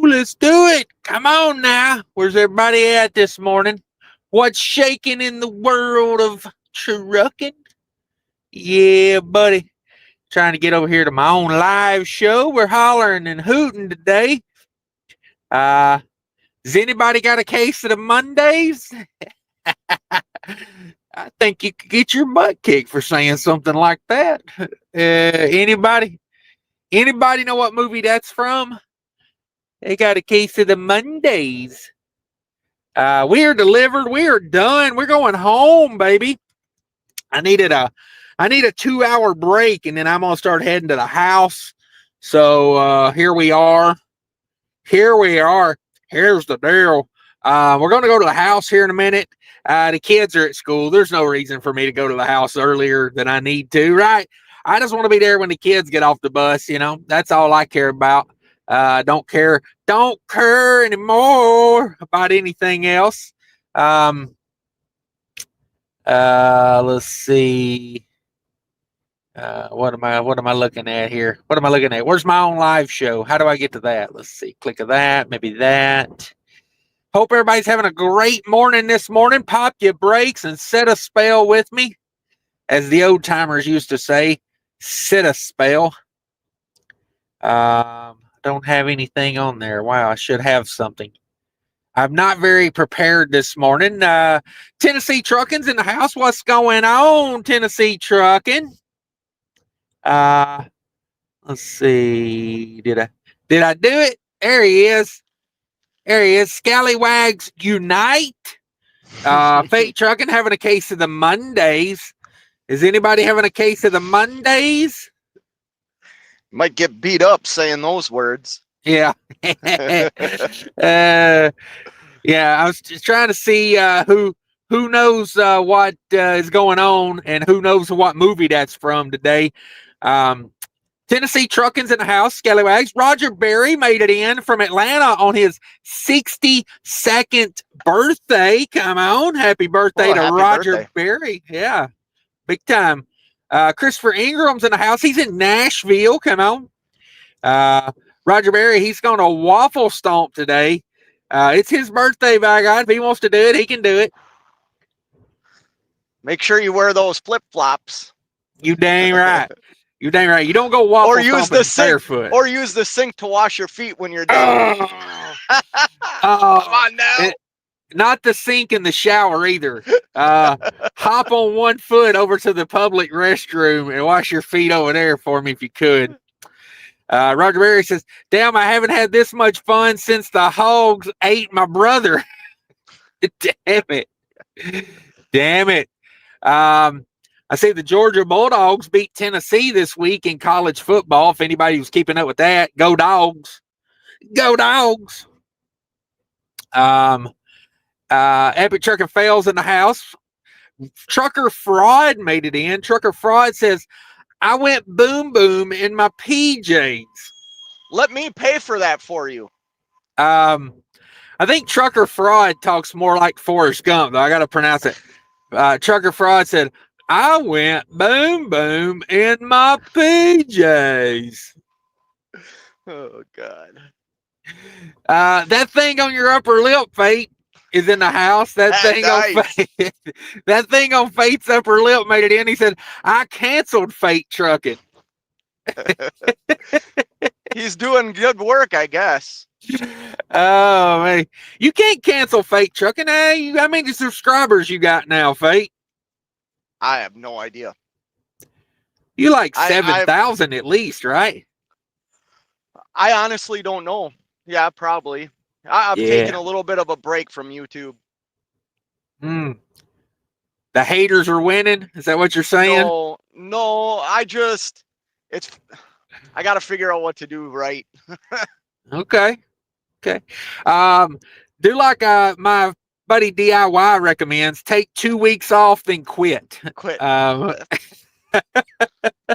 let's do it. Come on now. Where's everybody at this morning? What's shaking in the world of trucking? Yeah, buddy. Trying to get over here to my own live show. We're hollering and hooting today. Has anybody got a case of the Mondays? I think you could get your butt kicked for saying something like that. Anybody? Anybody know what movie that's from? They got a case of the Mondays. We are delivered. We are done. We're going home, baby. I need a 2-hour break, and then I'm gonna start heading to the house. So here we are. Here we are. Here's the deal. We're gonna go to the house here in a minute. The kids are at school. There's no reason for me to go to the house earlier than I need to, right? I just want to be there when the kids get off the bus. You know, that's all I care about. Don't care anymore about anything else. Let's see. What am I looking at here? What am I looking at? Where's my own live show? How do I get to that? Let's see. Click of that. Maybe that. Hope everybody's having a great morning this morning. Pop your brakes and set a spell with me. As the old timers used to say, set a spell. Don't have anything on there. Wow, I should have something. I'm not very prepared this morning. Tennessee Trucking's in the house. What's going on, Tennessee Trucking? Let's see. Did I do it? There he is. There he is. Scallywags Unite. Fate Trucking having a case of the Mondays. Is anybody having a case of the Mondays? Might get beat up saying those words. Yeah. Yeah, I was just trying to see who knows what is going on and who knows what movie that's from today. Tennessee Trucking's in the house. Scallywags. Roger Berry made it in from Atlanta on his 62nd birthday. Come on. Happy birthday to Roger Berry. Yeah. Big time. Christopher Ingram's in the house. He's in Nashville. Come on. Roger Berry, he's going to waffle stomp today. It's his birthday, by God. If he wants to do it, he can do it. Make sure you wear those flip-flops. You dang right. You dang right. You don't go waffle stomping barefoot. Or use the sink to wash your feet when you're done. Come on now. Not the sink in the shower either. Hop on one foot over to the public restroom and wash your feet over there for me if you could. Roger Berry says, damn, I haven't had this much fun since the hogs ate my brother. Damn it. Damn it. I see the Georgia Bulldogs beat Tennessee this week in college football. If anybody was keeping up with that, go Dogs. Go Dogs. Epic Trucking Fails in the house. Trucker Fraud made it in. Trucker Fraud says, I went boom boom in my PJs. Let me pay for that for you. I think Trucker Fraud talks more like Forrest Gump, though. I got to pronounce it. Trucker Fraud said, I went boom boom in my PJs. Oh, God. That thing on your upper lip, Fate, is in the house. That thing nice. On Fate, that thing on Fate's upper lip made it in. He said, I canceled Fate Trucking. He's doing good work, I guess. Oh, man. You can't cancel Fate Trucking. Hey, how many subscribers you got now, Fate? I have no idea. You like 7,000 at least, right? I honestly don't know. Yeah, probably. I've taken a little bit of a break from YouTube. The haters are winning? Is that what you're saying? No, I got to figure out what to do right. Okay. Do like my buddy DIY recommends, take 2 weeks off, then quit.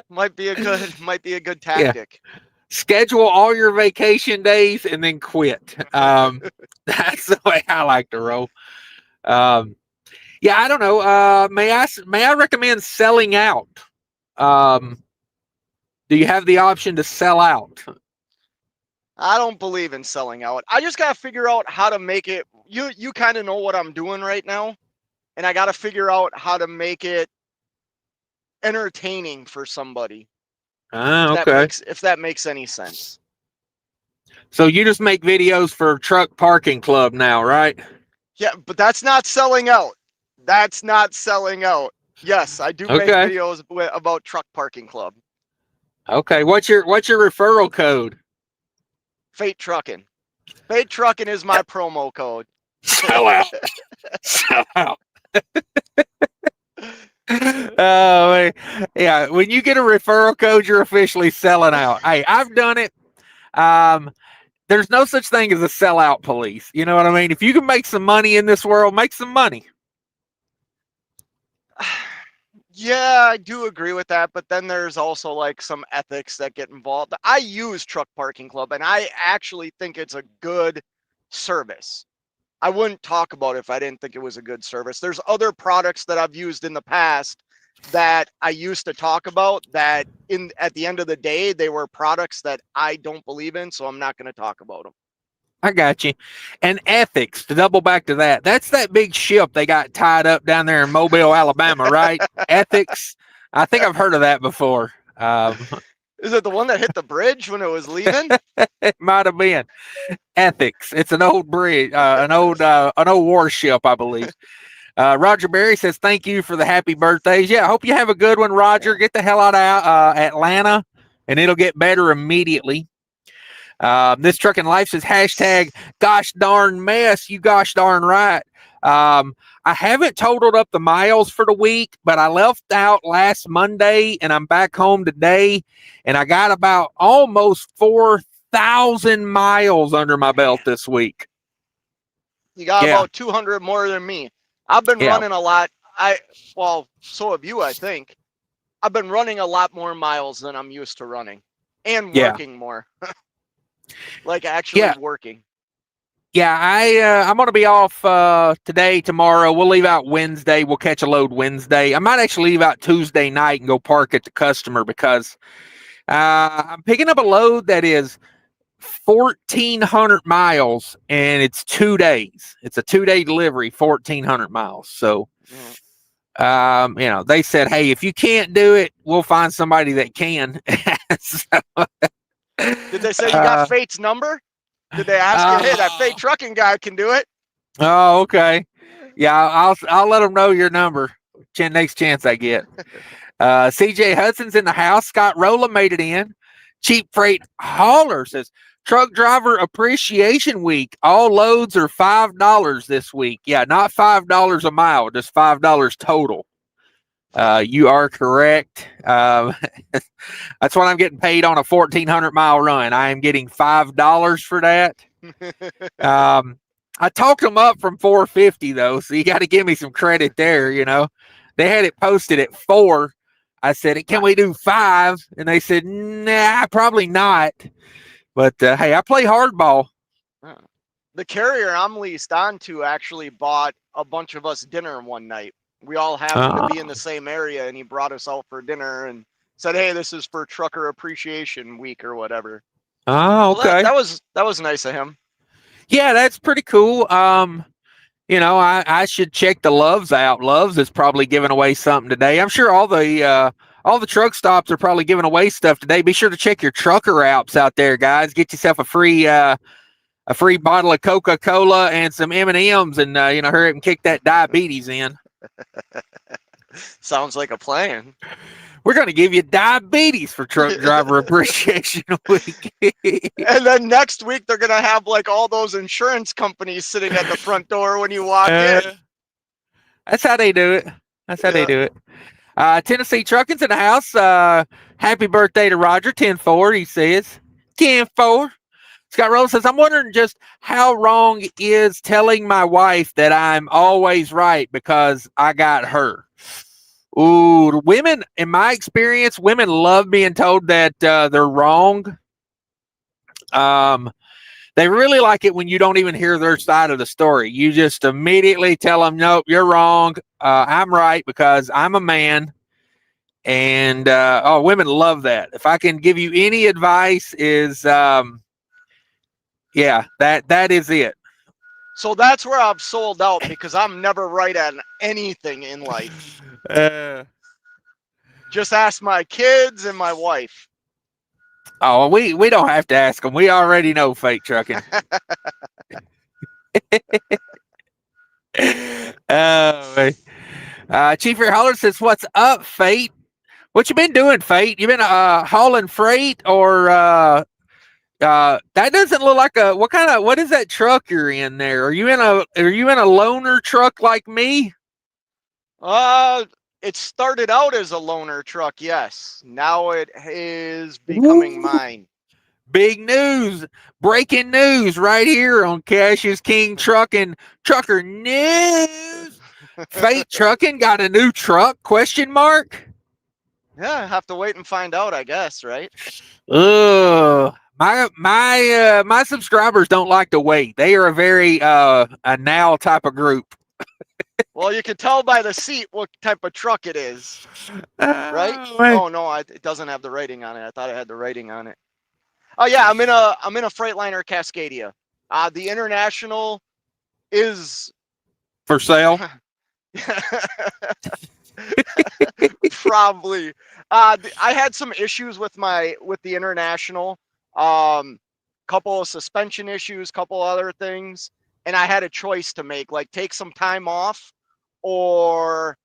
Might be a good tactic. Yeah. Schedule all your vacation days and then quit. That's the way I like to roll. I don't know. May I recommend selling out? Do you have the option to sell out? I don't believe in selling out. I just got to figure out how to make it. You kind of know what I'm doing right now, and I got to figure out how to make it entertaining for somebody. Okay. If that makes any sense. So you just make videos for Truck Parking Club now, right? Yeah, but that's not selling out. That's not selling out. Yes, I do make Okay. videos about Truck Parking Club. Okay. What's your referral code? Fate Trucking. Fate Trucking is my promo code. Sell out. Sell out. Oh, yeah. When you get a referral code, you're officially selling out. Hey, I've done it. There's no such thing as a sellout police. You know what I mean? If you can make some money in this world, make some money. Yeah, I do agree with that, but then there's also like some ethics that get involved. I use Truck Parking Club, and I actually think it's a good service. I wouldn't talk about it if I didn't think it was a good service. There's other products that I've used in the past that I used to talk about that at the end of the day, they were products that I don't believe in, so I'm not going to talk about them. I got you. And ethics, to double back to that, that's that big ship they got tied up down there in Mobile, Alabama, right? Ethics. I think I've heard of that before. Is it the one that hit the bridge when it was leaving? It might have been. Ethics. It's an old bridge, an old warship, I believe. Roger Berry says, thank you for the happy birthdays. Yeah, I hope you have a good one, Roger. Get the hell out of Atlanta, and it'll get better immediately. This Trucking Life says, hashtag gosh darn mess. You gosh darn right. I haven't totaled up the miles for the week, but I left out last Monday, and I'm back home today, and I got about almost 4,000 miles under my belt this week. You got about 200 more than me. I've been running a lot. So have you, I think. I've been running a lot more miles than I'm used to running, and working more. Like actually working. Yeah, I'm going to be off today, tomorrow. We'll leave out Wednesday. We'll catch a load Wednesday. I might actually leave out Tuesday night and go park at the customer because I'm picking up a load that is 1,400 miles, and it's 2 days. It's a 2-day delivery, 1,400 miles. So, they said, hey, if you can't do it, we'll find somebody that can. Did they say you got Fate's number? Did they ask you, hey, that Fate Trucking guy can do it? Oh, okay. Yeah, I'll let them know your number. Next chance I get. CJ Hudson's in the house. Scott Rolla made it in. Cheap Freight Hauler says, Truck Driver Appreciation Week. All loads are $5 this week. Yeah, not $5 a mile, just $5 total. You are correct. That's what I'm getting paid on a 1,400 mile run. I am getting $5 for that. I talked them up from 450 though, so you got to give me some credit there. They had it posted at 4. I said, can we do 5? And they said, nah, probably not. But hey, I play hardball. The carrier I'm leased on to actually bought a bunch of us dinner one night. We all happened to be in the same area, and he brought us out for dinner and said, hey, this is for Trucker Appreciation Week or whatever. Oh, okay. Well, that was nice of him. Yeah, that's pretty cool. I should check the Loves out. Loves is probably giving away something today. I'm sure all the truck stops are probably giving away stuff today. Be sure to check your trucker apps out there, guys. Get yourself a free bottle of Coca-Cola and some M&Ms, and hurry up and kick that diabetes in. Sounds like a plan. We're going to give you diabetes for Truck Driver Appreciation Week. And then next week, they're going to have like all those insurance companies sitting at the front door when you walk in. That's how they do it. They do it. Tennessee Trucking's in the house. Happy birthday to Roger, 10-4, he says. 10-4. Scott Rose says, I'm wondering just how wrong is telling my wife that I'm always right because I got her. Ooh, women, in my experience, women love being told that they're wrong. They really like it when you don't even hear their side of the story. You just immediately tell them, nope, you're wrong. I'm right because I'm a man. And, women love that. If I can give you any advice is, Yeah, that is it. So that's where I've sold out because I'm never right at anything in life. Uh, Just ask my kids and my wife. oh, we don't have to ask them. We already know fake trucking. Man. Chief Air Holler says, "What's up, Fate? What you been doing, Fate? You been hauling freight or that doesn't look like a what is that truck you're in there? Are you in a loaner truck like me?" It started out as a loaner truck, yes. Now it is becoming Woo! mine. Big news, breaking news right here on CashisKingtrucking Trucker News. Fate Trucking got a new truck? Question mark. Yeah, have to wait and find out, I guess, right? Ugh. My subscribers don't like to wait. They are a very a now type of group. Well, you can tell by the seat what type of truck it is, right? Man. Oh no, it doesn't have the rating on it. I thought it had the rating on it. Oh yeah, I'm in a Freightliner Cascadia. The International is For sale. probably. I had some issues with the International. Couple of suspension issues, couple other things, and I had a choice to make, like take some time off or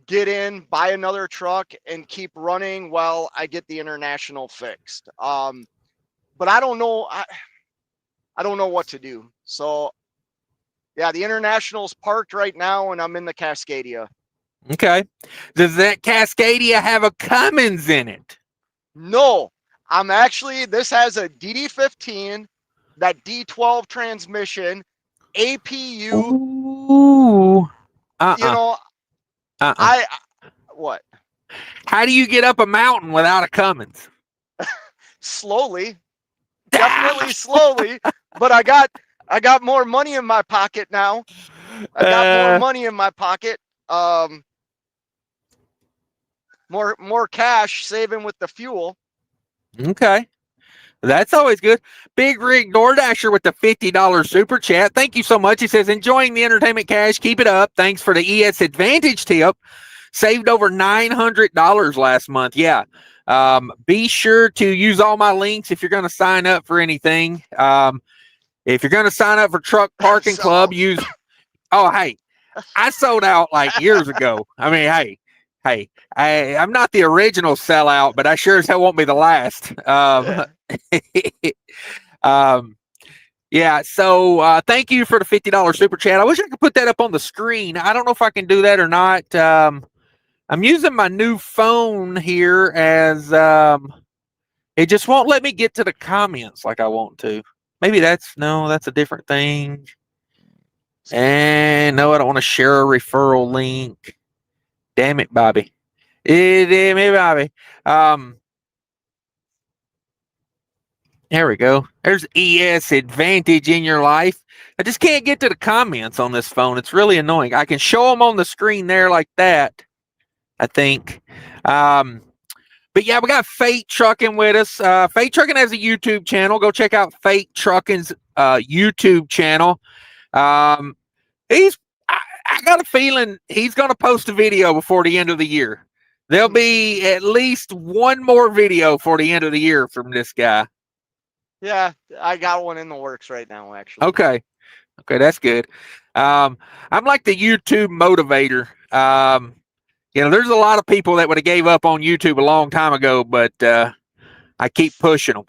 get in, buy another truck, and keep running while I get the International fixed. But I don't know. I don't know what to do. So yeah, the International's parked right now, and I'm in the Cascadia. Okay. Does that Cascadia have a Cummins in it? No, I'm actually. This has a DD15, that D12 transmission, APU. Ooh. You know, Uh-uh. I what? How do you get up a mountain without a Cummins? Slowly, definitely slowly. But I got more money in my pocket now. I got more money in my pocket. More cash saving with the fuel. Okay. That's always good. Big Rig DoorDasher with the $50 super chat. Thank you so much. He says, enjoying the entertainment cash. Keep it up. Thanks for the ES Advantage tip. Saved over $900 last month. Yeah. Be sure to use all my links if you're going to sign up for anything. If you're going to sign up for Truck Parking Club, use. Oh, hey, I sold out like years ago. I mean, hey, I'm not the original sellout, but I sure as hell won't be the last. Um, yeah. So thank you for the $50 super chat. I wish I could put that up on the screen. I don't know if I can do that or not. I'm using my new phone here as it just won't let me get to the comments like I want to. Maybe that's a different thing. And no, I don't want to share a referral link. Damn it, Bobby. Damn it, Bobby. There we go. There's ES Advantage in your life. I just can't get to the comments on this phone. It's really annoying. I can show them on the screen there like that, I think. But yeah, we got Fate Trucking with us. Fate Trucking has a YouTube channel. Go check out Fate Trucking's YouTube channel. He's I got a feeling he's going to post a video before the end of the year. There'll be at least one more video for the end of the year from this guy. Yeah, I got one in the works right now, actually. Okay, that's good. I'm like the YouTube motivator. There's a lot of people that would have gave up on YouTube a long time ago, but I keep pushing them.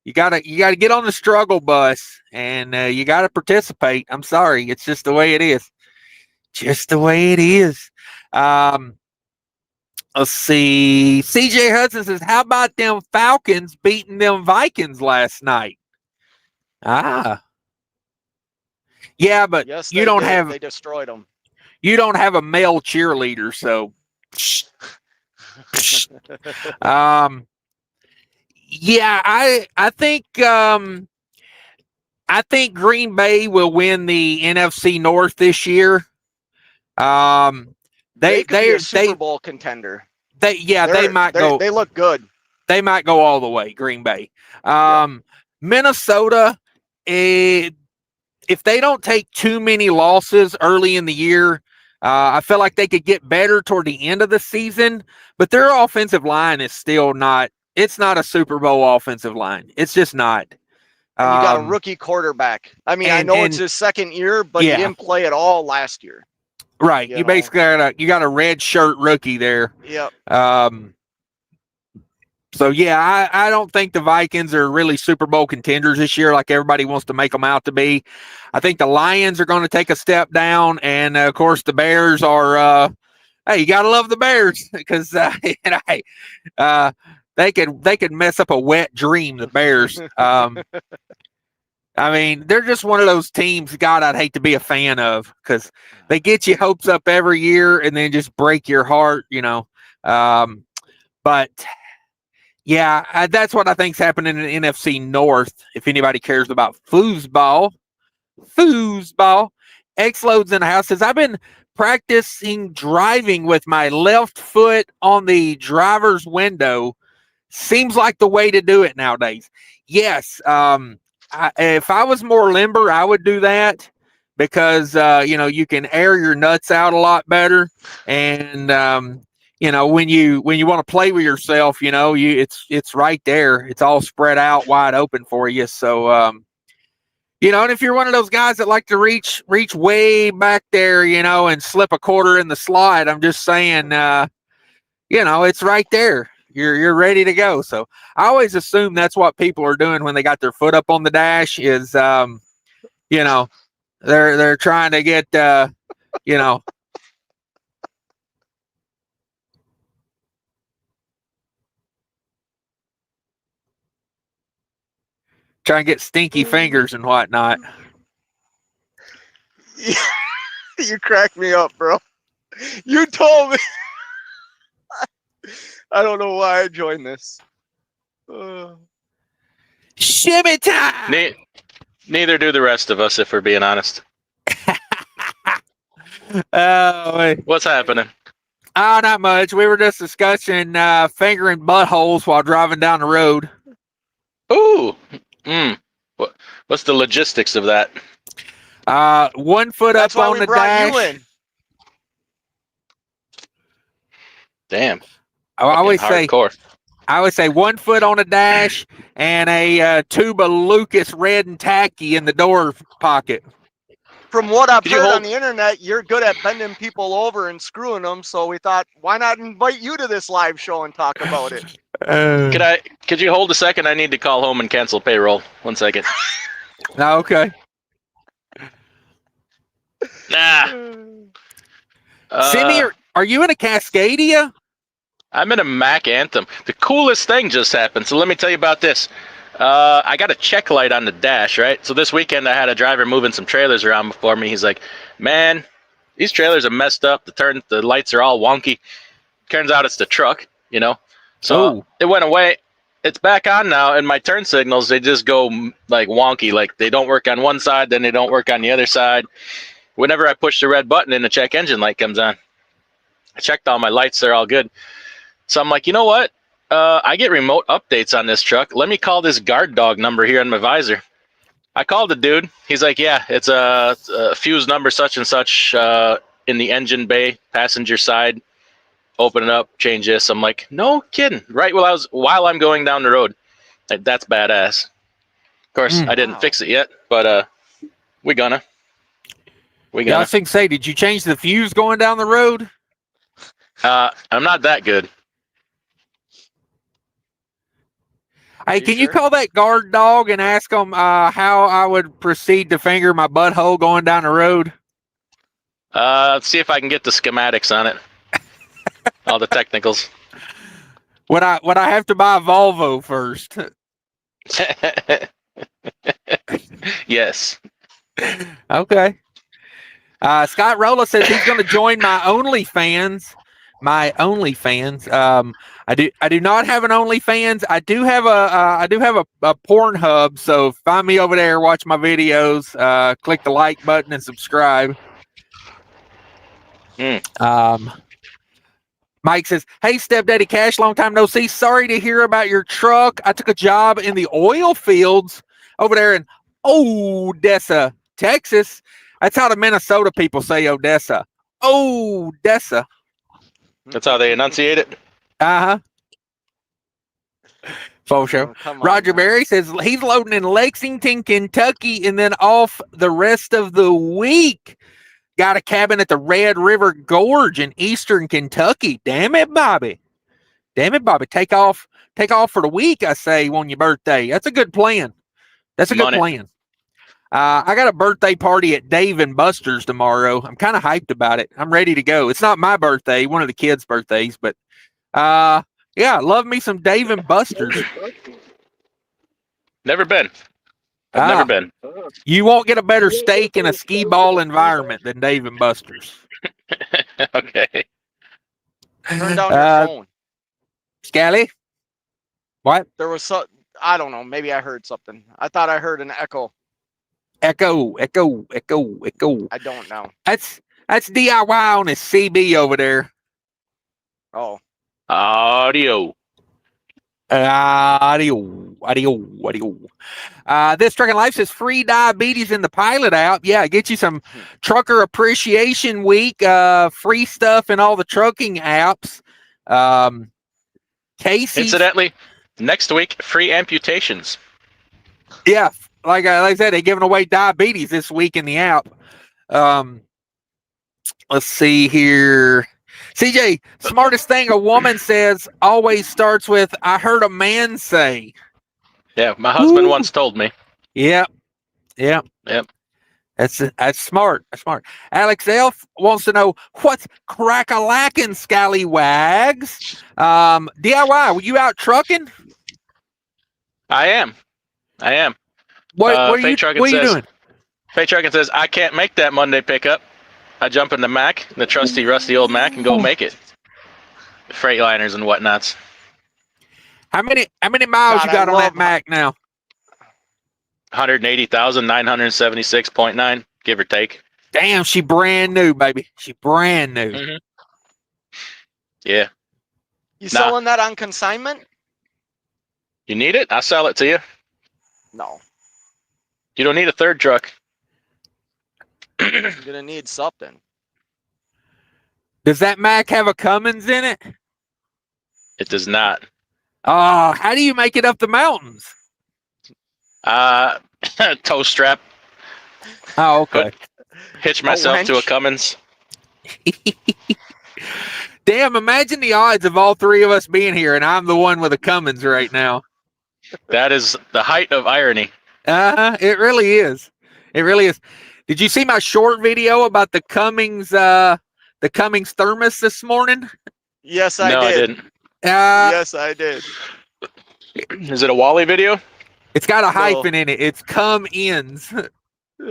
You gotta get on the struggle bus, and you gotta participate. I'm sorry, it's just the way it is. Let's see. CJ Hudson says, "How about them Falcons beating them Vikings last night?" Yeah, but Yes, you they don't did. have They destroyed them. you don't have a male cheerleader, so. Yeah, I think Green Bay will win the NFC North this year. They could be a Super Bowl contender. They might go. They look good. They might go all the way. Green Bay. Yep. Minnesota, if they don't take too many losses early in the year, I feel like they could get better toward the end of the season, but their offensive line is still not, it's not a Super Bowl offensive line. It's just not. And you got a rookie quarterback. I mean, I know it's his second year, but he didn't play at all last year. Right. You basically got a red shirt rookie there. Yep. So yeah, I don't think the Vikings are really Super Bowl contenders this year, like everybody wants to make them out to be. I think the Lions are going to take a step down, and of course the Bears are. Hey, you gotta love the Bears because they could mess up a wet dream. The Bears. I mean, they're just one of those teams, God, I'd hate to be a fan of because they get you hopes up every year and then just break your heart, you know. But yeah, that's what I think's happening in the NFC North. If anybody cares about foosball, X-Loads in the house says, I've been practicing driving with my left foot on the driver's window. Seems like the way to do it nowadays. Yes. If I was more limber, I would do that because, you can air your nuts out a lot better. And, when you want to play with yourself, it's right there. It's all spread out wide open for you. So, and if you're one of those guys that like to reach way back there, and slip a quarter in the slide, I'm just saying, it's right there. You're ready to go. So I always assume that's what people are doing when they got their foot up on the dash is, they're trying to get, try and get stinky fingers and whatnot. You crack me up, bro. You told me. I don't know why I joined this. Shimmy time! Neither do the rest of us, if we're being honest. What's happening? Oh, not much. We were just discussing fingering buttholes while driving down the road. Ooh. What's the logistics of that? 1 foot That's up why on we the brought dash. You in. Damn. I would say 1 foot on the dash and a tube of Lucas red and tacky in the door pocket. From what I've heard on the internet, you're good at bending people over and screwing them. So we thought, why not invite you to this live show and talk about it? Could you hold a second? I need to call home and cancel payroll. 1 second. Okay. Simi, are you in a Cascadia? I'm in a Mac Anthem. The coolest thing just happened. So let me tell you about this. I got a check light on the dash, right? So this weekend I had a driver moving some trailers around before me. He's like, man, these trailers are messed up. The lights are all wonky. Turns out it's the truck, So It went away. It's back on now, and my turn signals, they just go like wonky. Like they don't work on one side, then they don't work on the other side. Whenever I push the red button and the check engine light comes on, I checked all my lights. They're all good. So I'm like, you know what? I get remote updates on this truck. Let me call this guard dog number here on my visor. I called the dude. He's like, yeah, it's a fuse number such and such in the engine bay, passenger side. Open it up, change this. I'm like, no kidding. Right while I'm going down the road. Like, that's badass. Of course, I didn't fix it yet, but we gonna. Yeah, I was thinking, say, did you change the fuse going down the road? I'm not that good. Hey, can you call that guard dog and ask him how I would proceed to finger my butthole going down the road? Let's see if I can get the schematics on it. All the technicals. Would I have to buy a Volvo first? Yes. Okay. Scott Rolla says he's going to join my OnlyFans. I do not have an OnlyFans. I do have a Pornhub. So find me over there, watch my videos, click the like button and subscribe. Mike says, hey, Stepdaddy Cash, long time no see. Sorry to hear about your truck. I took a job in the oil fields over there in Odessa, Texas. That's how the Minnesota people say Odessa. Odessa. That's how they enunciate it. Uh-huh. Full show. Oh, come on Roger now. Berry says he's loading in Lexington, Kentucky, and then off the rest of the week. Got a cabin at the Red River Gorge in eastern Kentucky. Damn it, Bobby. Damn it, Bobby. Take off for the week, I say, on your birthday. That's a good plan. That's a good plan. I got a birthday party at Dave and Buster's tomorrow. I'm kind of hyped about it. I'm ready to go. It's not my birthday, one of the kids' birthdays, but yeah, love me some Dave and Buster's. Never been. I've never been. You won't get a better steak in a skee ball environment than Dave and Buster's. Okay. Turn down your phone. Scally? What? There was I don't know. Maybe I heard something. I thought I heard an echo. Echo. I don't know. That's DIY on his CB over there. Oh. Audio. This Trucking Life says free diabetes in the Pilot app. Yeah, get you some Trucker Appreciation Week, free stuff in all the trucking apps. Casey. Incidentally, next week, free amputations. Yeah, like I said, they're giving away diabetes this week in the app. Let's see here. CJ, smartest thing a woman says always starts with, I heard a man say. Yeah, my husband once told me. Yep. That's smart. That's smart. Alex Elf wants to know what's crack-a-lackin', scallywags. DIY, were you out trucking? I am. What are you doing? Fate Trucking says, I can't make that Monday pickup. I jump in the Mac, the trusty, rusty old Mac, and go make it. Freightliners and whatnots. How many miles you got on that Mac now? 180,976.9, give or take. Damn, she brand new, baby. She brand new. Mm-hmm. Yeah. You selling that on consignment? You need it? I'll sell it to you. No. You don't need a third truck. You're gonna need something. Does that Mac have a Cummins in it? It does not. How do you make it up the mountains? Tow strap. Oh, okay. Hitch myself to a Cummins. Damn, imagine the odds of all three of us being here and I'm the one with a Cummins right now. That is the height of irony. It really is. It really is. Did you see my short video about the Cummins thermos this morning? Yes, I did. No, I didn't. Yes, I did. Is it a Wally video? It's got a hyphen in it. It's come ins.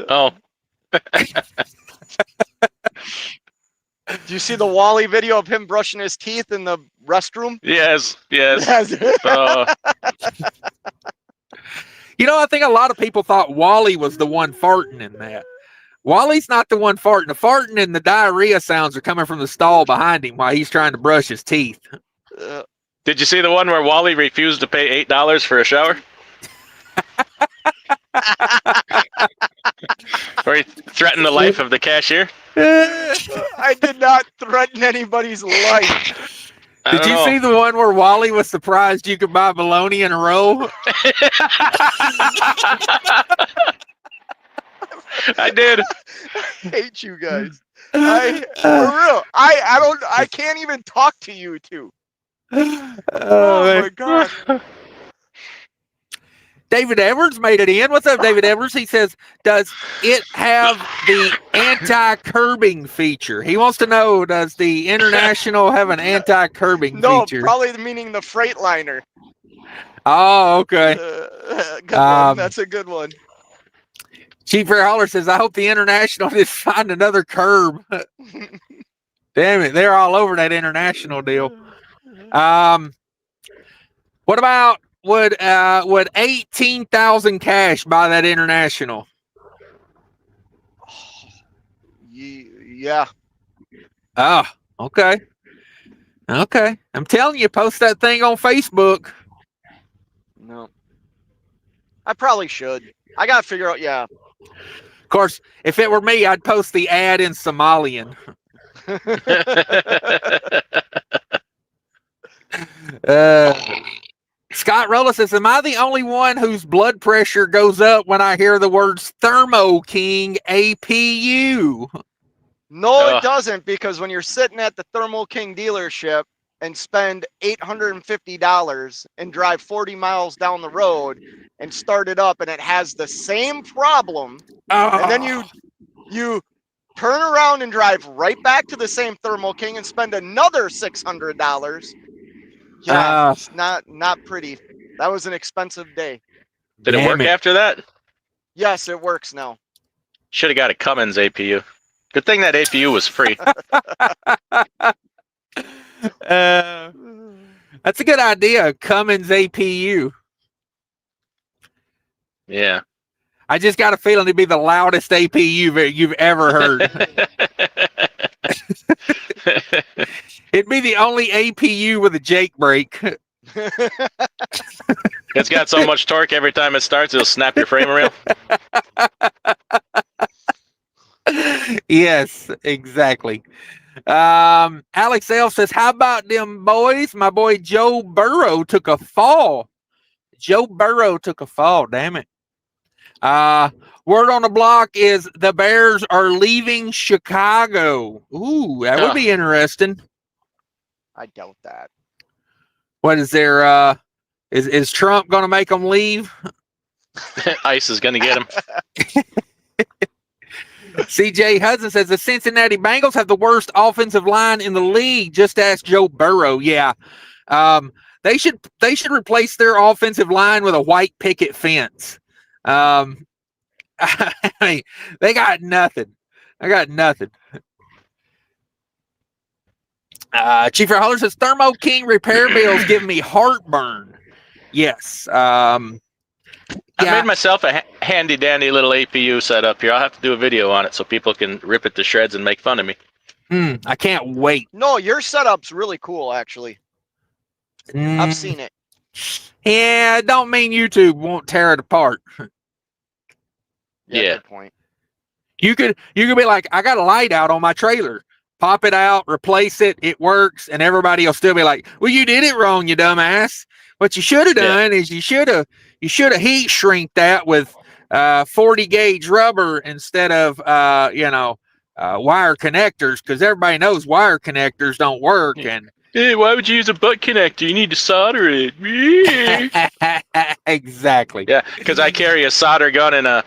Oh. Do you see the Wally video of him brushing his teeth in the restroom? Yes. You know, I think a lot of people thought Wally was the one farting in that. Wally's not the one farting. The farting and the diarrhea sounds are coming from the stall behind him while he's trying to brush his teeth. Did you see the one where Wally refused to pay $8 for a shower? Where he threatened the life of the cashier? I did not threaten anybody's life. Did you see the one where Wally was surprised you could buy bologna in a row? I did. I hate you guys. For real. I can't even talk to you two. Oh my God. David Evers made it in. What's up, David Evers? He says, does it have the anti-curbing feature? He wants to know, does the International have an anti-curbing feature? No, probably meaning the Freightliner. Oh, okay. Good one. That's a good one. Chief Fair Holler says, I hope the International just find another curb. Damn it, they're all over that International deal. What about would 18,000 cash buy that International? Yeah. Oh, okay. Okay. I'm telling you, post that thing on Facebook. No. I probably should. I gotta figure out. Yeah. Of course, if it were me, I'd post the ad in Somalian. Scott Rolla says, am I the only one whose blood pressure goes up when I hear the words thermoking APU? No, it doesn't, because when you're sitting at the thermoking dealership and spend $850 and drive 40 miles down the road and start it up and it has the same problem, and then you turn around and drive right back to the same thermoking and spend another $600. Yeah, it's not pretty. That was an expensive day. Did it work after that? Yes, it works now. Should have got a Cummins APU. Good thing that APU was free. That's a good idea, Cummins APU. Yeah. I just got a feeling it'd be the loudest APU you've ever heard. It'd be the only APU with a Jake brake. It's got so much torque every time it starts, it'll snap your frame rail. Yes, exactly. Alex Elf says, how about them boys? My boy Joe Burrow took a fall. Damn it. Word on the block is the Bears are leaving Chicago. Ooh, that would be interesting. I doubt that. What is there? Is Trump going to make them leave? ICE is going to get them. CJ Hudson says the Cincinnati Bengals have the worst offensive line in the league. Just ask Joe Burrow. Yeah, they should replace their offensive line with a white picket fence. I mean, they got nothing. Chief Holler says Thermo King repair bills give me heartburn. Yes. I made myself a handy dandy little APU setup here. I'll have to do a video on it so people can rip it to shreds and make fun of me. I can't wait. No, your setup's really cool, actually. I've seen it. Yeah, don't mean YouTube won't tear it apart. Yeah. Good point. You could be like, I got a light out on my trailer. Pop it out, replace it, it works, and everybody will still be like, well, you did it wrong, you dumbass. What you should have done is you should have heat shrink that with 40 gauge rubber instead of wire connectors, because everybody knows wire connectors don't work. And hey, why would you use a butt connector? You need to solder it. Exactly. Yeah, because I carry a solder gun and a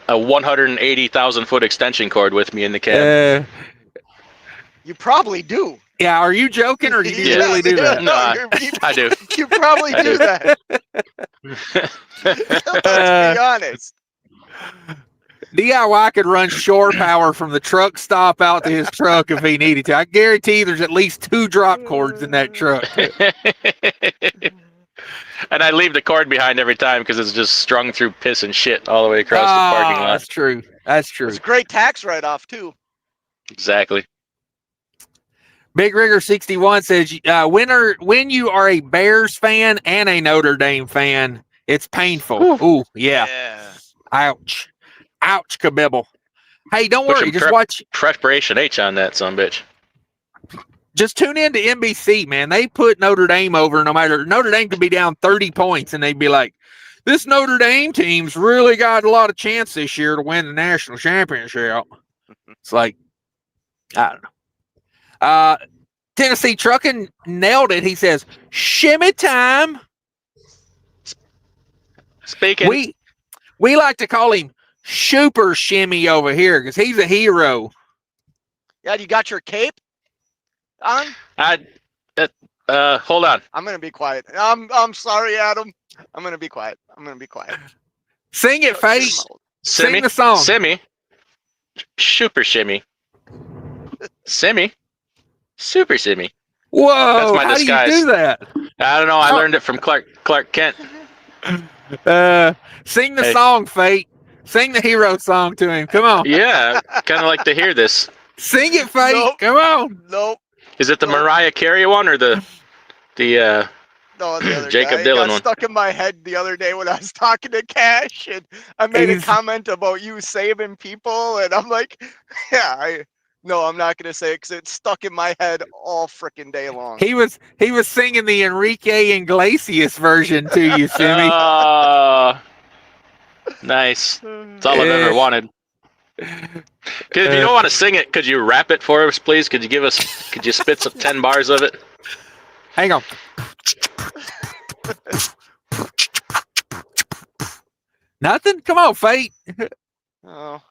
180,000 foot extension cord with me in the cab. You probably do. Yeah, are you joking or do you really do that? No, I do. You probably do that. Let's be honest. DIY could run shore power from the truck stop out to his truck if he needed to. I guarantee there's at least 2 drop cords in that truck. And I leave the cord behind every time because it's just strung through piss and shit all the way across the parking lot. That's true. It's a great tax write-off, too. Exactly. Big Rigger 61 says, when you are a Bears fan and a Notre Dame fan, it's painful. Ooh, yeah. Ouch, kabibble. Hey, don't worry. Just watch Preparation H on that sumbitch. Just tune in to NBC, man. They put Notre Dame over. No matter, Notre Dame could be down 30 points, and they'd be like, this Notre Dame team's really got a lot of chance this year to win the national championship. It's like, I don't know. Tennessee Trucking nailed it. He says, shimmy time. Speaking. We like to call him Super Shimmy over here because he's a hero. Yeah, you got your cape on? Hold on. I'm gonna be quiet. I'm sorry, Adam. I'm gonna be quiet. Sing it, Face. Sing the song. Simmy. Super Shimmy. Simmy. Super Simmy. Whoa! That's my disguise. How do you do that? I don't know. I learned it from Clark Kent. Sing the song, Fate. Sing the hero song to him. Come on. Yeah, kind of like to hear this. Sing it, Fate. Nope. Come on. Nope. Is it the Mariah Carey one or the No, the other Jacob guy. It Dylan got one. stuck in my head the other day when I was talking to Cash, and I made a He's- comment about you saving people, and I'm like, yeah, no, I'm not gonna say it because it's stuck in my head all freaking day long. He was singing the Enrique Iglesias version to you, Simmy. Nice. That's all I've Eh, ever wanted. If you don't want to sing it, could you rap it for us, please? Could you spit some 10 bars of it? Hang on. Nothing? Come on, Fate. Oh,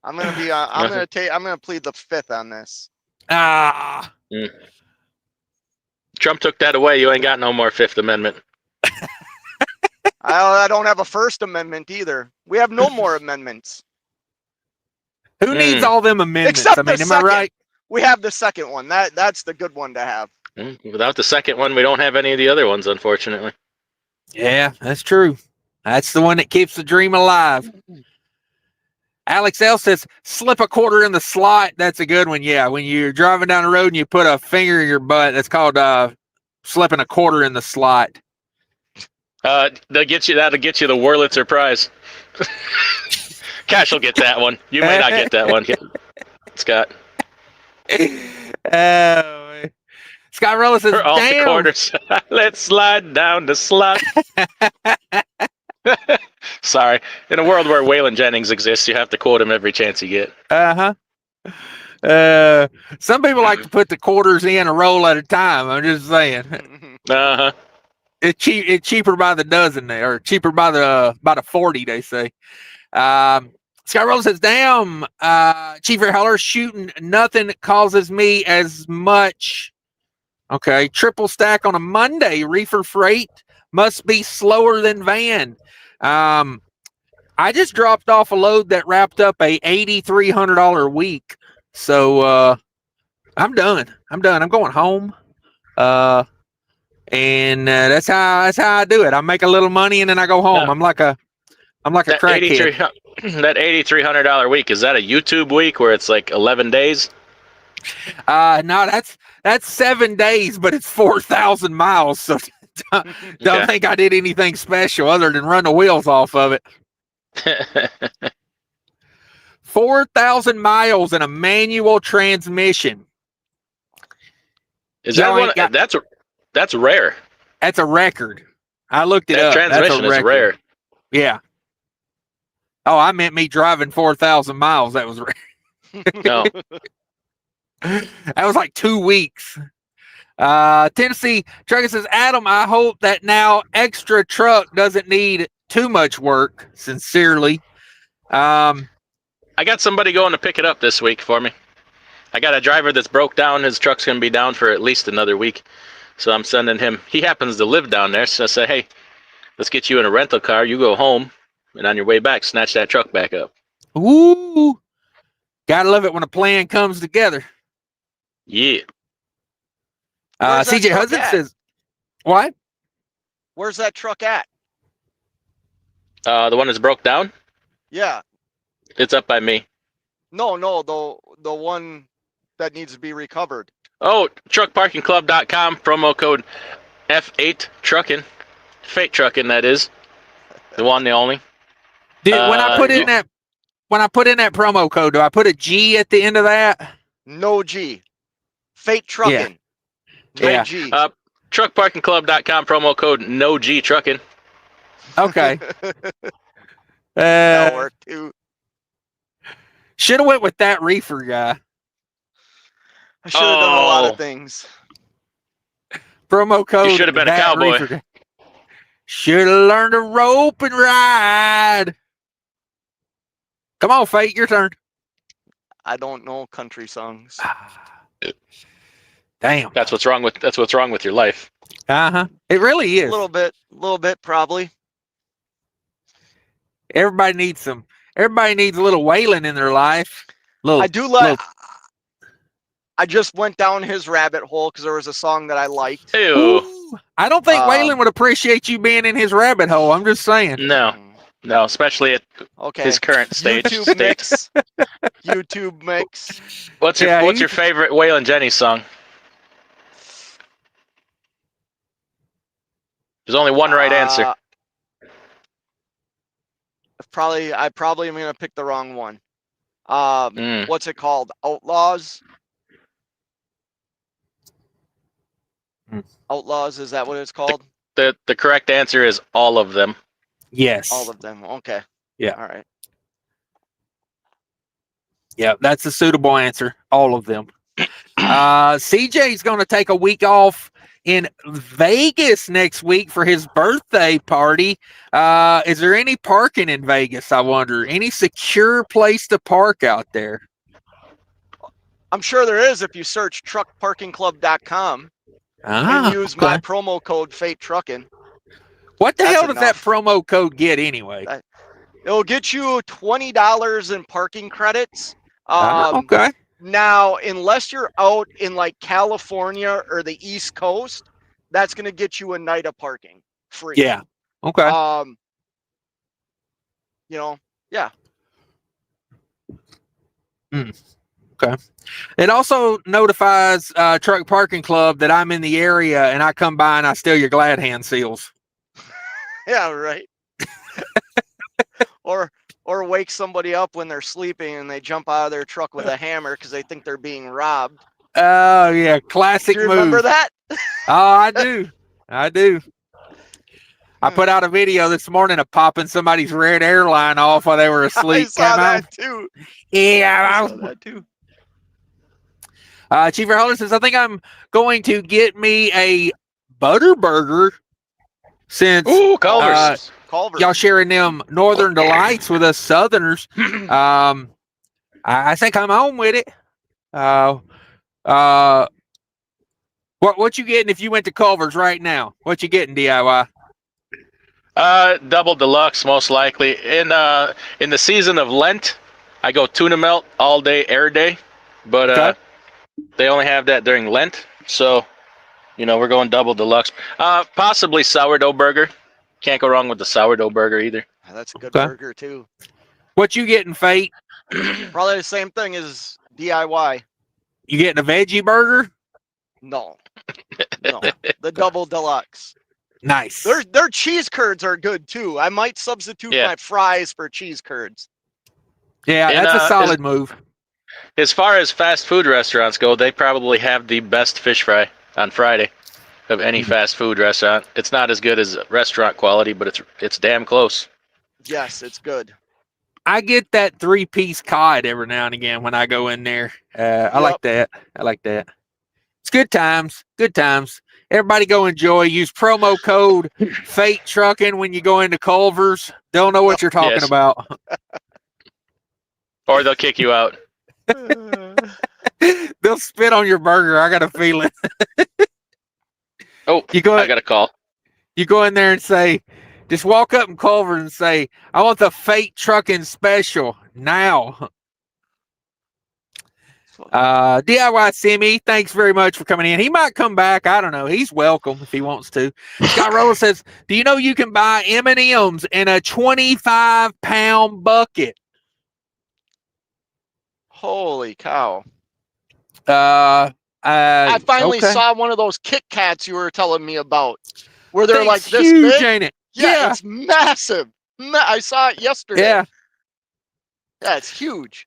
I'm gonna be. I'm gonna plead the fifth on this. Ah. Trump took that away. You ain't got no more Fifth Amendment. I don't have a First Amendment either. We have no more amendments. Who needs all them amendments? Except I mean, the am I second. right? We have the second one. That's the good one to have. Without the second one, we don't have any of the other ones, unfortunately. Yeah, that's true. That's the one that keeps the dream alive. Alex L says, slip a quarter in the slot. That's a good one. Yeah, when you're driving down the road and you put a finger in your butt, that's called slipping a quarter in the slot. That'll get you the Wurlitzer prize. Cash will get that one. You may not get that one, Scott. Scott Rella says, For all the damn. quarters. Let's slide down the slot. Sorry. In a world where Waylon Jennings exists, you have to quote him every chance you get. Some people like to put the quarters in a roll at a time. I'm just saying. Uh-huh. It's cheaper by the dozen there, or cheaper by the 40, they say. Scott Rose says, damn, Chief Air Hauler, shooting nothing causes me as much. Okay, triple stack on a Monday. Reefer freight must be slower than van. I just dropped off a load that wrapped up a $8,300 a week. So I'm done. I'm going home. And that's how I do it. I make a little money and then I go home. Yeah. I'm like a crackhead. That $8,300 week, is that a YouTube week where it's like 11 days? No, that's 7 days, but it's 4,000 miles. So don't think I did anything special other than run the wheels off of it. 4,000 miles in a manual transmission. Is that one? That's rare. That's a record. I looked it That up. transmission is rare. Yeah. Oh, I meant me driving 4,000 miles. That was rare. No. That was like 2 weeks. Tennessee Trucker says, Adam, I hope that now extra truck doesn't need too much work. Sincerely. I got somebody going to pick it up this week for me. I got a driver that's broke down. His truck's going to be down for at least another week. So I'm sending him. He happens to live down there. So I say, hey, let's get you in a rental car. You go home. And on your way back, snatch that truck back up. Ooh. Gotta love it when a plan comes together. Yeah. CJ Hudson says, what? Where's that truck at? The one that's broke down? Yeah. It's up by me. No, the one that needs to be recovered. Oh, truckparkingclub.com, promo code F8 Trucking. Fate Trucking, that is. The one, the only. When I put in that promo code, do I put a G at the end of that? No G. Fate Trucking. Yeah. No G. Truckparkingclub.com, promo code No G Trucking. Okay. That'll work too. Should have went with that reefer guy. I should have done a lot of things. Promo code. You should have been a cowboy. Should have learned to rope and ride. Come on, Fate, your turn. I don't know country songs. Damn. That's what's wrong with your life. It really is. A little bit, probably. Everybody needs a little Waylon in their life. I do like. I just went down his rabbit hole because there was a song that I liked. Ew. Ooh, I don't think Waylon would appreciate you being in his rabbit hole. I'm just saying. No, especially at his current stage. YouTube mix. YouTube mix. What's your favorite Waylon Jennings song? There's only one right answer. I probably am gonna pick the wrong one. Mm. What's it called? Outlaws. Outlaws, is that what it's called? The correct answer is all of them. Yes. All of them. Okay. Yeah. All right. Yeah, that's a suitable answer. All of them. CJ's going to take a week off in Vegas next week for his birthday party. Is there any parking in Vegas, I wonder? Any secure place to park out there? I'm sure there is if you search truckparkingclub.com and use my promo code FATETrucking. What the hell does that promo code get anyway? It'll get you $20 in parking credits. Okay. Now, unless you're out in like California or the East Coast, that's going to get you a night of parking free. Yeah. Okay. Yeah. Okay. It also notifies Truck Parking Club that I'm in the area and I come by and I steal your glad hand seals. Yeah, right. Or wake somebody up when they're sleeping and they jump out of their truck with a hammer because they think they're being robbed. Oh yeah, classic move. Remember that? Oh, I do. I put out a video this morning of popping somebody's red airline off while they were asleep. I saw that too. Yeah, I saw that too. Chief Holder says, I think I'm going to get me a butter burger since Culver's. Culver. Y'all sharing them Northern delights with us Southerners. I think I'm on with it. What you getting if you went to Culver's right now? What you getting, DIY? Double deluxe, most likely. In the season of Lent, I go tuna melt all day, air day, but they only have that during Lent, so we're going double deluxe. Possibly sourdough burger. Can't go wrong with the sourdough burger either. That's a good burger too. What you getting, Fate? Probably the same thing as DIY. You getting a veggie burger? No. The double deluxe. Nice. Their cheese curds are good too. I might substitute my fries for cheese curds. Yeah, that's a solid move. As far as fast food restaurants go, they probably have the best fish fry on Friday of any fast food restaurant. It's not as good as restaurant quality, but it's damn close. Yes, it's good. I get that 3-piece cod every now and again when I go in there. I like that. It's good times. Good times. Everybody go enjoy. Use promo code FATETrucking when you go into Culver's. They'll know what you're talking about. Or they'll kick you out. They'll spit on your burger. I got a feeling. I got a call. You go in there and say, just walk up in Culver and say, I want the FATETrucking special now. DIY Simi, thanks very much for coming in. He might come back. I don't know. He's welcome if he wants to. Scott Roller says, do you know you can buy M&Ms in a 25-pound bucket? Holy cow. I finally saw one of those Kit Kats you were telling me about, where they're like this huge, big. Ain't it? Yeah, it's massive. I saw it yesterday. Yeah, it's huge.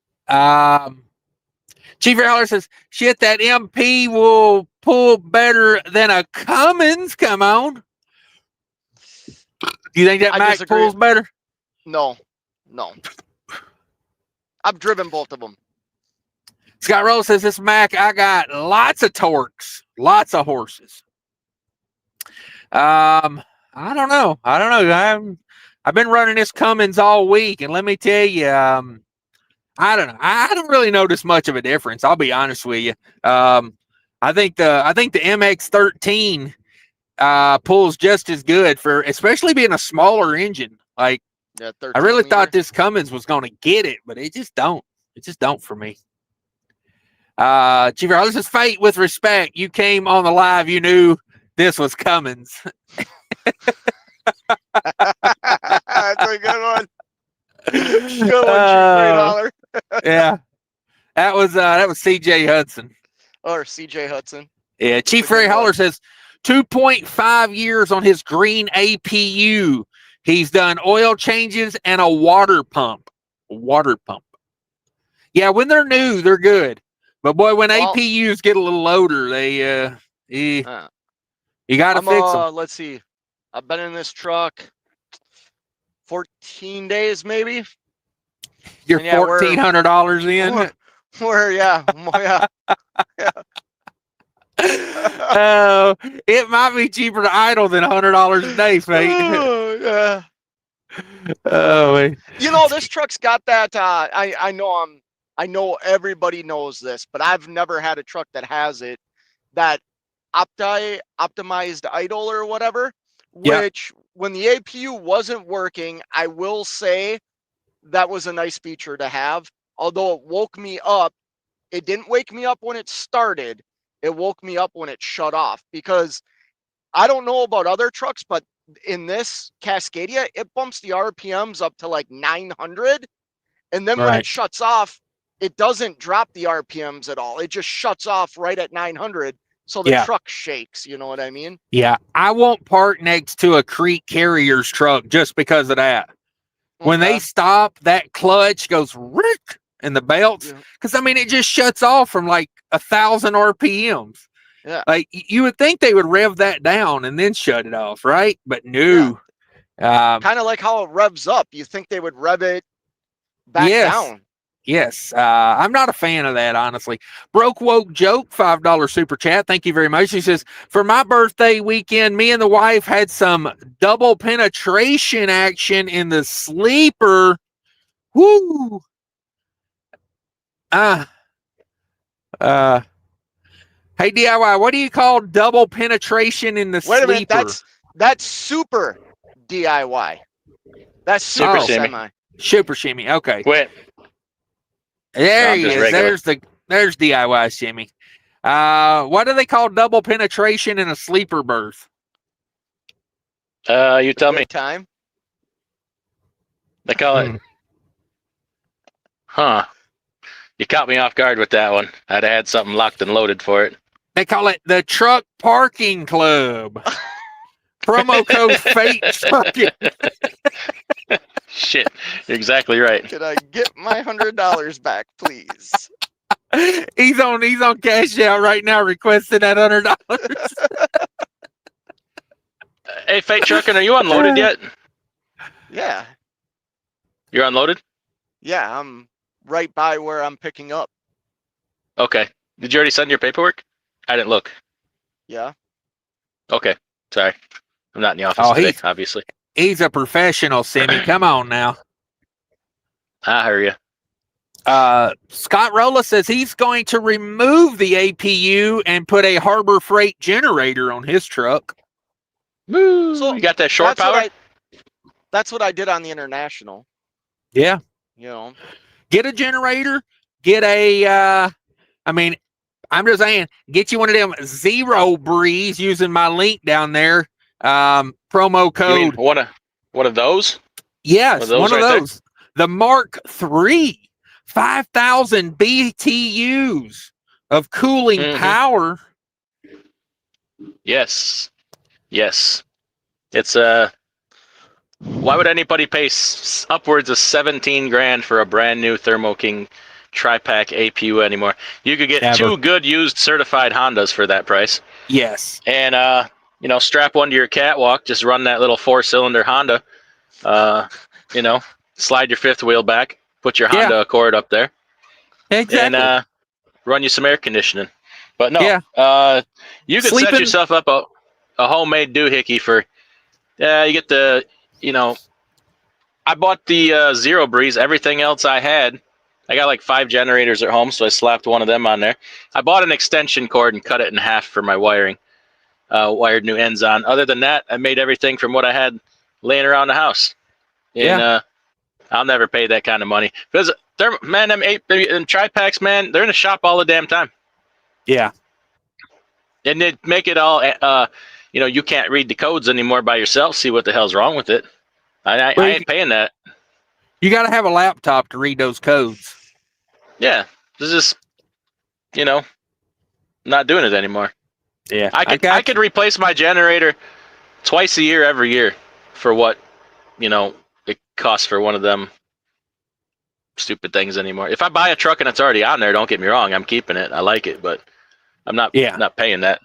Chief Howler says, shit, that MP will pull better than a Cummins. Come on. Do you think that Mac pulls better? No. I've driven both of them. Scott Rose says, this Mac, I got lots of torques, lots of horses. I don't know. I've been running this Cummins all week, and let me tell you, I don't know. I don't really notice much of a difference. I'll be honest with you. I think the MX-13 pulls just as good for, especially being a smaller engine. Like, I really thought this Cummins was going to get it, but it just don't. It just don't for me. Chief, this is Fate with respect. You came on the live, you knew this was Cummins. That's a good one. Good one, Chief Dollar. Yeah. That was CJ Hudson. Or CJ Hudson. Yeah, Chief Ray Holler says, 2.5 years on his green APU. He's done oil changes and a water pump. Yeah, when they're new, they're good. But boy, when APUs get a little older, you got to fix them. Let's see. I've been in this truck 14 days, maybe. You're $1,400 in. Yeah. Oh, it might be cheaper to idle than $100 a day, Fate. Yeah. Oh, you know, this truck's got that. I know everybody knows this, but I've never had a truck that has it. That optimized idle or whatever. Which, when the APU wasn't working, I will say that was a nice feature to have. Although it woke me up, it didn't wake me up when it started. It woke me up when it shut off, because I don't know about other trucks, but in this Cascadia, it bumps the RPMs up to like 900. And then when it shuts off, it doesn't drop the RPMs at all. It just shuts off right at 900. So the truck shakes, you know what I mean? Yeah, I won't park next to a Crete Carrier's truck just because of that. When they stop, that clutch goes rick and the belts, because I mean, it just shuts off from like 1,000 RPMs. Yeah, like you would think they would rev that down and then shut it off, right? But no. Kind of like how it revs up. You think they would rev it back down. Yes, I'm not a fan of that, honestly. Broke Woke Joke, $5 super chat. Thank you very much. He says, for my birthday weekend, me and the wife had some double penetration action in the sleeper. Woo! Hey, DIY, what do you call double penetration in the sleeper? Wait a minute, that's super DIY. That's super semi. Super shimmy, okay. Wait. There he is. There's DIY shimmy. What do they call double penetration in a sleeper berth? You tell me. Time. They call it. Huh. You caught me off guard with that one. I'd had something locked and loaded for it. They call it the Truck Parking Club. Promo code Fate Trucking. Shit, you're exactly right. Could I get my $100 back, please? He's on cash out right now, requesting that $100. Hey, Fate Trucking, are you unloaded yet? Yeah. You're unloaded? Yeah, I'm right by where I'm picking up. Okay. Did you already send your paperwork? I didn't look. Yeah. Okay. Sorry. I'm not in the office today, obviously. He's a professional, Simmy. Come on now. I hear you. Scott Rolla says he's going to remove the APU and put a Harbor Freight generator on his truck. Woo. So you got that short power? That's what I did on the International. Yeah. You know. Get a generator. Get a, I'm just saying, get you one of them Zero Breeze using my link down there. Promo code. One of those? Yes, one of those. The Mark III, 5,000 BTUs of cooling power. Yes. It's why would anybody pay upwards of 17 grand for a brand new thermoking tri-pack APU anymore? You could get two good used certified Hondas for that price. Yes. And strap one to your catwalk, just run that little 4-cylinder Honda, slide your fifth wheel back, put your Honda Accord up there. Exactly. And run you some air conditioning. But no, you could set yourself up a homemade doohickey for, you get the, I bought the Zero Breeze, everything else I had. I got like 5 generators at home, so I slapped one of them on there. I bought an extension cord and cut it in half for my wiring. Wired new ends on. Other than that, I made everything from what I had laying around the house. And I'll never pay that kind of money. Because them tri-packs, man, they're in the shop all the damn time. Yeah. And they make it all, you can't read the codes anymore by yourself, see what the hell's wrong with it. I ain't paying that. You got to have a laptop to read those codes. Yeah. This is, not doing it anymore. Yeah, I could replace my generator twice a year every year for what, it costs for one of them stupid things anymore. If I buy a truck and it's already on there, don't get me wrong, I'm keeping it. I like it, but I'm not paying that.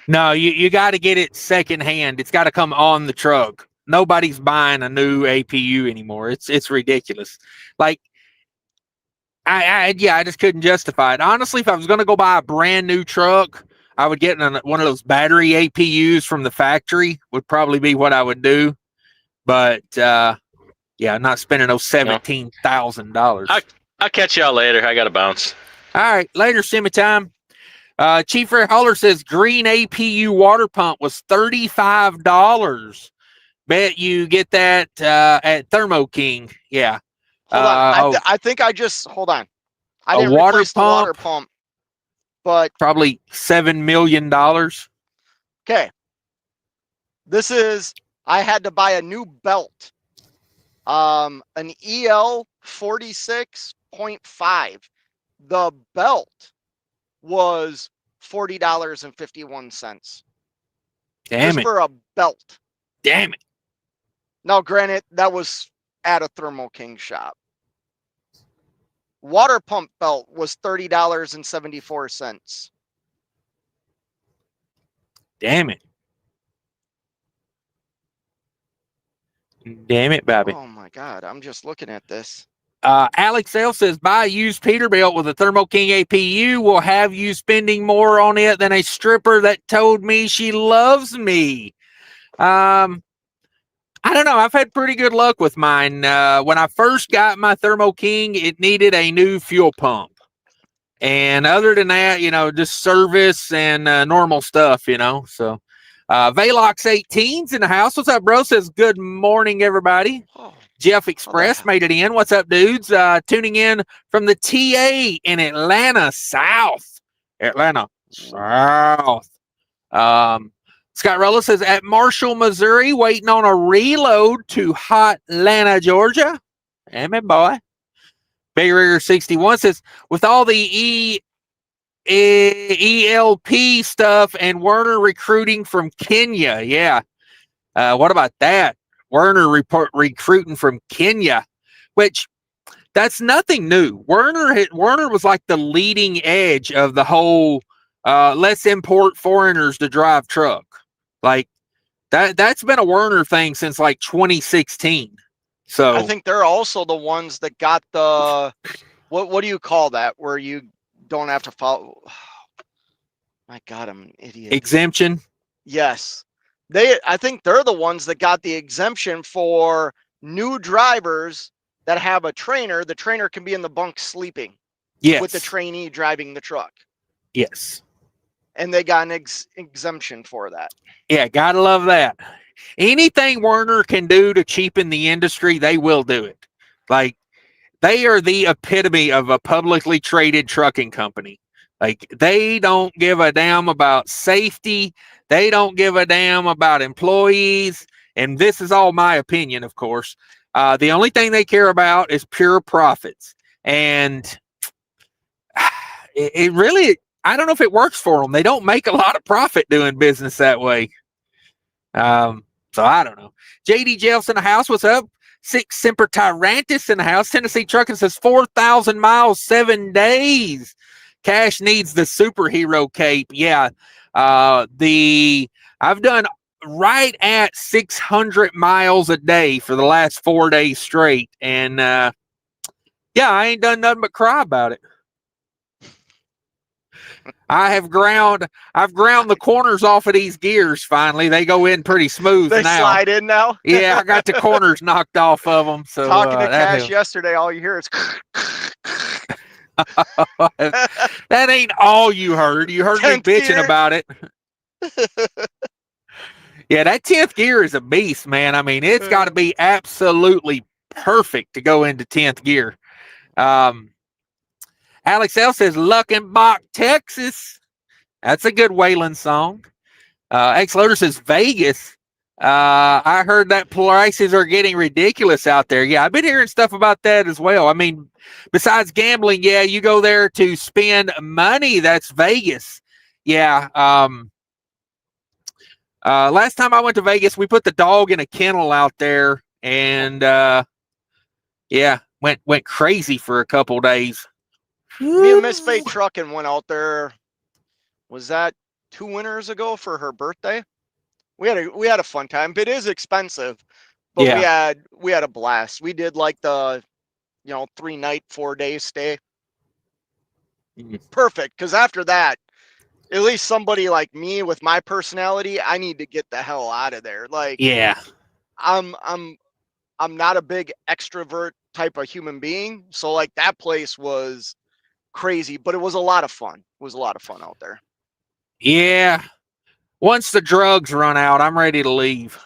No, you got to get it secondhand. It's got to come on the truck. Nobody's buying a new APU anymore. It's ridiculous. Like, I just couldn't justify it. Honestly, if I was going to go buy a brand new truck, I would get one of those battery APUs from the factory. Would probably be what I would do. But not spending those $17,000. I'll catch y'all later. I got to bounce. All right, later, Simmy time. Chief Ray Holler says green APU water pump was $35. Bet you get that at Thermo King. Yeah. Hold on. I think I just hold on. I didn't water replace the water pump, but probably $7 million. Okay. This is I had to buy a new belt. An EL 46.5. The belt was $40.51. Damn just it. for a belt. Damn it. Now, granted, that was at a Thermo King shop. Water pump belt was $30.74. Damn it. Damn it, Bobby. Oh my God, I'm just looking at this. Alex L says buy a used Peterbilt with a Thermo King APU will have you spending more on it than a stripper that told me she loves me. I don't know. I've had pretty good luck with mine. When I first got my Thermo King, it needed a new fuel pump. And other than that, just service and normal stuff, So Velox 18's in the house. What's up, bro? Says good morning, everybody. Oh, Jeff Express made it in. What's up, dudes? Tuning in from the TA in Atlanta South. Scott Rolla says at Marshall, Missouri, waiting on a reload to Hot Atlanta, Georgia. Amen, boy. Big Rigger 61 says with all the ELP stuff and Werner recruiting from Kenya. Yeah. What about that? Werner recruiting from Kenya, which that's nothing new. Werner was like the leading edge of the whole let's import foreigners to drive truck. Like that's been a Werner thing since like 2016. So I think they're also the ones that got the what do you call that where you don't have to follow? My God, I'm an idiot. Exemption. Yes. I think they're the ones that got the exemption for new drivers that have a trainer. The trainer can be in the bunk sleeping. Yes. With the trainee driving the truck. Yes. And they got an exemption for that. Yeah, gotta love that. Anything Werner can do to cheapen the industry, they will do it. Like, they are the epitome of a publicly traded trucking company. Like, they don't give a damn about safety. They don't give a damn about employees. And this is all my opinion, of course. The only thing they care about is pure profits. And it really, I don't know if it works for them. They don't make a lot of profit doing business that way. So I don't know. JD Jeffs in the house. What's up? Six Semper Tyrantis in the house. Tennessee Trucking says 4,000 miles, 7 days. Cash needs the superhero cape. Yeah. I've done right at 600 miles a day for the last 4 days straight. And I ain't done nothing but cry about it. I've ground the corners off of these gears finally. They go in pretty smooth they now. They slide in now? Yeah, I got the corners knocked off of them. So talking to Cash yesterday, all you hear is that ain't all you heard. You heard me bitching about it. Yeah, that 10th gear is a beast, man. I mean, it's got to be absolutely perfect to go into 10th gear. Alex L says Luckenbach, Texas. That's a good Waylon song. X-Loader says Vegas. I heard that prices are getting ridiculous out there. Yeah, I've been hearing stuff about that as well. I mean, besides gambling, yeah, you go there to spend money. That's Vegas. Yeah. Last time I went to Vegas, we put the dog in a kennel out there, and yeah, went crazy for a couple days. Me and Miss Faye Trucking went out there. Was that 2 winters ago for her birthday? We had a fun time. It is expensive, but we had a blast. We did like the 3-night, 4-day stay. Perfect, because after that, at least somebody like me with my personality, I need to get the hell out of there. Like, Yeah. I'm not a big extrovert type of human being, so like that place was crazy, but it was a lot of fun. It was a lot of fun out there. Yeah. Once the drugs run out, I'm ready to leave.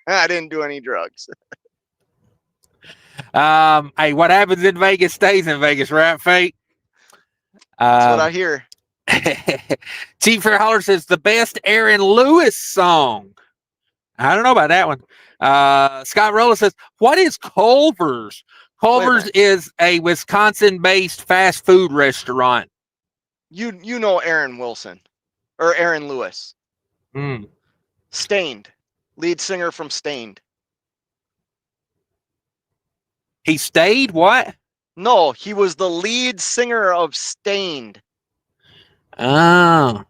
I didn't do any drugs. Hey, what happens in Vegas stays in Vegas, right, Fate? That's what I hear. Chief Fair Holler says the best Aaron Lewis song. I don't know about that one. Scott Rolla says, what is Culver's? Culver's is a Wisconsin-based fast food restaurant. You know Aaron Wilson or Aaron Lewis. Stained, lead singer from Stained. He stayed? What? No, he was the lead singer of Stained. Oh.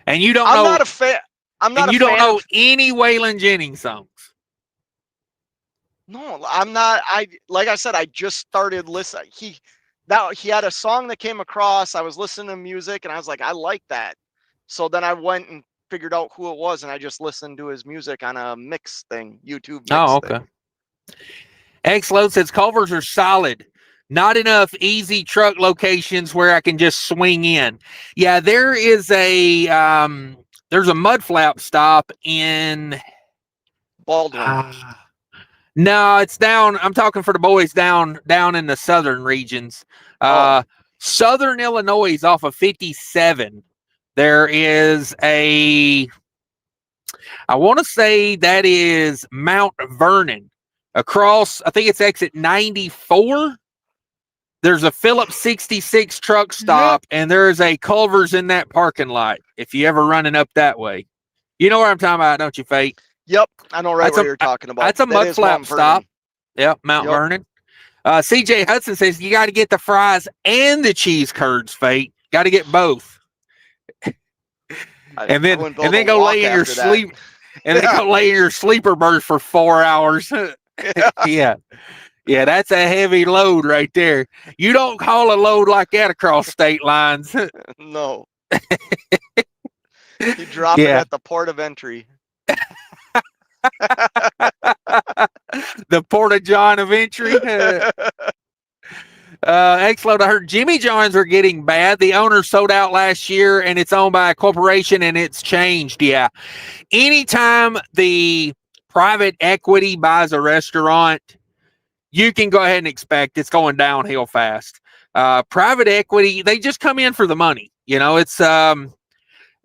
And you don't know. I'm not a fan. I'm not. You don't know any Waylon Jennings songs. No, I'm not. Like I said, I just started listening. He had a song that came across. I was listening to music and I was like, I like that. So then I went and figured out who it was, and I just listened to his music on a mix thing, YouTube mix. Oh, okay. X-Load says Culvers are solid. Not enough easy truck locations where I can just swing in. Yeah, there is a there's a Mudflap stop in Baldwin. No, it's down. I'm talking for the boys down in the southern regions. Southern Illinois is off of 57. There is I want to say that is Mount Vernon. Across, I think it's exit 94. There's a Phillips 66 truck stop, and there's a Culver's in that parking lot. If you ever running up that way, you know where I'm talking about, don't you, Fate? Yep, I know what you're talking about. That's a Mudflap stop. Yep, Mount Vernon. CJ Hudson says you got to get the fries and the cheese curds, Fate. Got to get both. And then go lay in your sleep. And then go lay in your sleeper berth for 4 hours. Yeah, that's a heavy load right there. You don't haul a load like that across state lines. No. You drop it at the port of entry. The Porta John of entry. X-Load, I heard Jimmy John's are getting bad. The owner sold out last year and it's owned by a corporation and it's changed. Yeah. Anytime the private equity buys a restaurant, you can go ahead and expect it's going downhill fast. Private equity, they just come in for the money. You know, it's, don't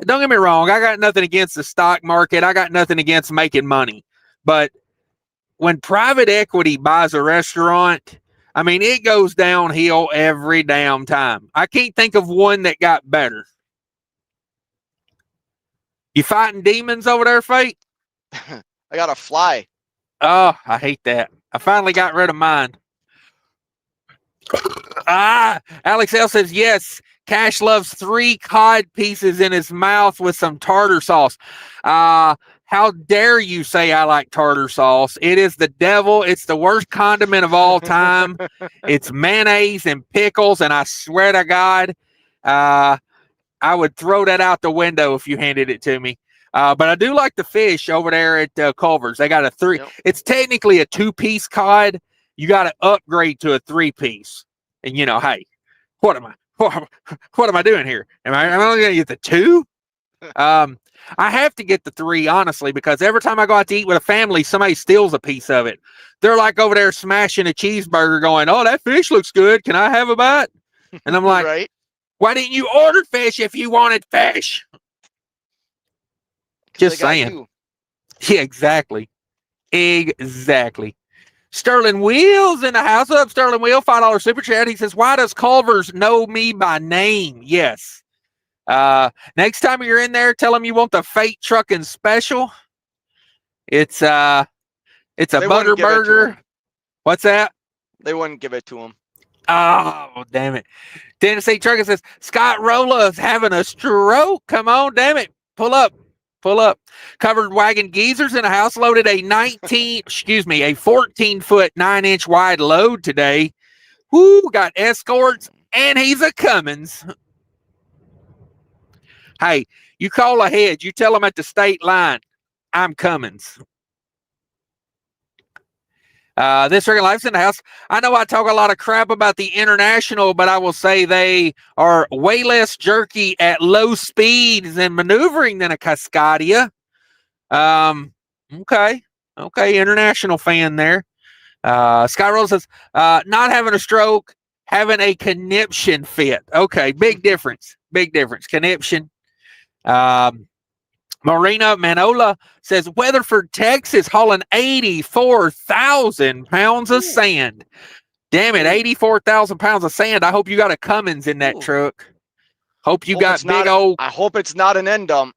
get me wrong. I got nothing against the stock market. I got nothing against making money. But when private equity buys a restaurant, I mean, it goes downhill every damn time. I can't think of one that got better. You fighting demons over there, Fate? I got a fly. Oh, I hate that. I finally got rid of mine. Alex L says, yes, Cash loves 3 cod pieces in his mouth with some tartar sauce. How dare you say I like tartar sauce? It is the devil. It's the worst condiment of all time. It's mayonnaise and pickles, and I swear to God, I would throw that out the window if you handed it to me. But I do like the fish over there at Culver's. They got a 3. Yep. It's technically a 2-piece cod. You got to upgrade to a 3-piece. And, you know, hey, what am I doing here? Am I only going to get the 2? I have to get the 3, honestly, because every time I go out to eat with a family, somebody steals a piece of it. They're like over there smashing a cheeseburger going, oh, that fish looks good. Can I have a bite? And I'm like, right? Why didn't you order fish if you wanted fish? Just saying. Yeah, exactly. Exactly. Sterling Wheels in the house. Up, Sterling Wheel, $5 super chat. He says, why does Culver's know me by name? Yes. Next time you're in there, tell them you want the Fate Trucking Special. It's a butter burger. What's that? They wouldn't give it to him. Oh, damn it. Tennessee Trucker says, Scott Rolla is having a stroke. Come on, damn it. Pull up. Covered wagon geezers in a house loaded a 14-foot 9-inch wide load today. Woo, got escorts, and he's a Cummins. Hey, you call ahead. You tell them at the state line, I'm Cummins. This Regular Life's in the house. I know I talk a lot of crap about the International, but I will say they are way less jerky at low speeds and maneuvering than a Cascadia. Okay, International fan there. Sky Roll says, not having a stroke, having a conniption fit. Okay, big difference. Conniption. Marina Manola says, Weatherford, Texas, hauling 84,000 pounds of sand. Damn it, 84,000 pounds of sand. I hope you got a Cummins in that truck. Hope you got big old. I hope it's not an end dump.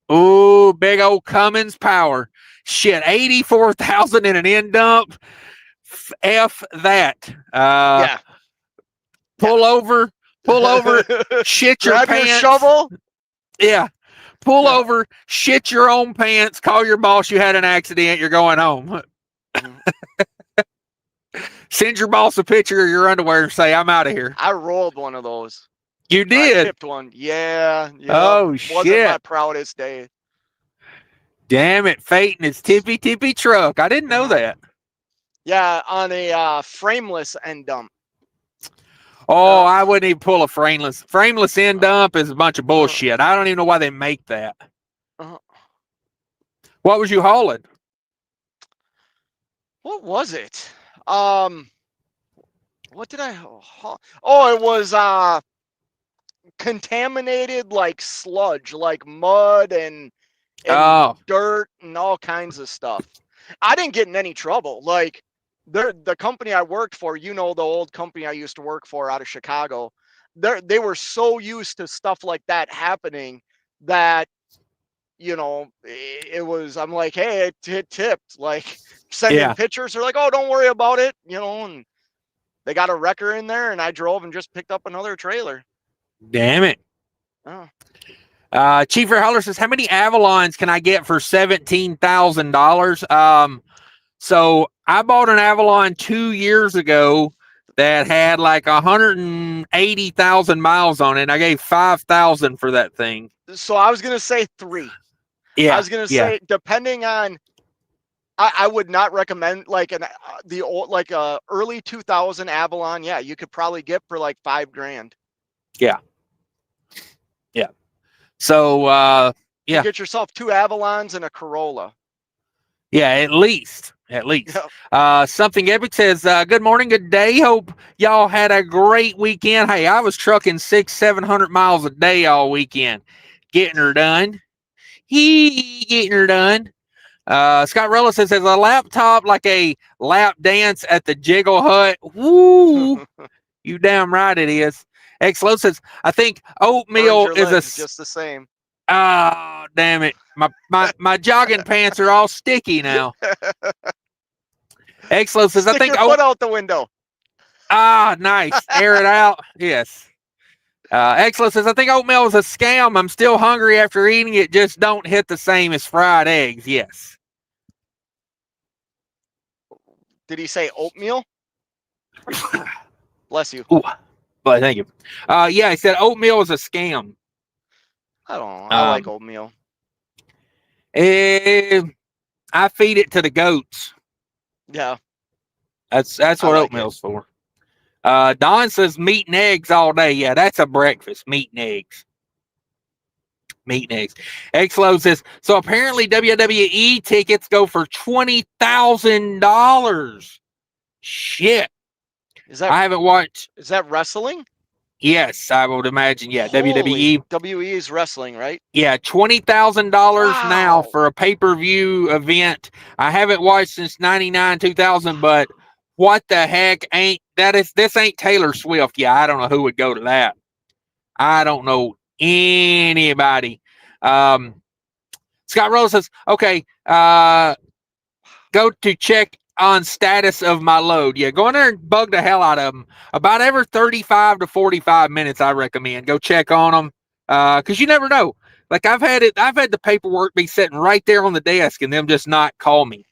Ooh, big old Cummins power. Shit, 84,000 in an end dump. F that. Yeah. Pull over, shit your Grab pants. your shovel. Yeah. Pull over, shit your own pants, call your boss you had an accident, you're going home. Send your boss a picture of your underwear and say, I'm out of here. I rolled one of those. You did? I tipped one. Yeah. Oh, Wasn't shit. my proudest day. Damn it, Fate and his tippy truck. I didn't know that. Yeah, on a frameless end dump. Oh, I wouldn't even pull a frameless. Frameless end dump is a bunch of bullshit. I don't even know why they make that. What was you hauling? What was it? What did I haul? Oh, it was contaminated like sludge, like mud and dirt and all kinds of stuff. I didn't get in any trouble. Like the company I worked for, the old company I used to work for out of Chicago, they were so used to stuff like that happening that, it was, I'm like, hey, it tipped, like sending pictures. They're like, oh, don't worry about it. And they got a wrecker in there and I drove and just picked up another trailer. Damn it. Oh. Chief Holler says, how many Avalons can I get for $17,000? So I bought an Avalon 2 years ago that had like 180,000 miles on it. And I gave 5,000 for that thing. So I was going to say 3. Yeah. I was going to say, depending on, I would not recommend like early 2000 Avalon. Yeah. You could probably get for like $5,000. Yeah. So, you get yourself 2 Avalons and a Corolla. Yeah, at least. Yep. Something Epic says, good morning, good day. Hope y'all had a great weekend. Hey, I was trucking 600-700 miles a day all weekend. Getting her done. Scott Rolla says, there's a laptop like a lap dance at the Jiggle Hut. Woo! You damn right it is. X-Lo says, I think oatmeal is just the same. Oh, damn it. My jogging pants are all sticky now. X-Lo says, Stick I think your foot out the window. Ah, nice. Air it out. Yes. X-Lo says, I think oatmeal is a scam. I'm still hungry after eating it. Just don't hit the same as fried eggs. Yes. Did he say oatmeal? Bless you. Ooh, but thank you. Yeah, he said oatmeal is a scam. I don't know. I like oatmeal. I feed it to the goats. Yeah. That's what oatmeal's for. Don says meat and eggs all day. Yeah, that's a breakfast. Meat and eggs. X-Lo says, so apparently WWE tickets go for $20,000. Shit. I haven't watched. Is that wrestling? Yes, I would imagine. Yeah, Holy, WWE. WWE is wrestling, right? Yeah, $20,000 now for a pay-per-view event. I haven't watched since 99, 2000, but what the heck this ain't Taylor Swift. Yeah, I don't know who would go to that. I don't know Anybody. Scott Rose says, okay, go to check on status of my load. Yeah, go in there and bug the hell out of them. About every 35 to 45 minutes, I recommend. Go check on them. Because you never know. Like I've had the paperwork be sitting right there on the desk and them just not call me.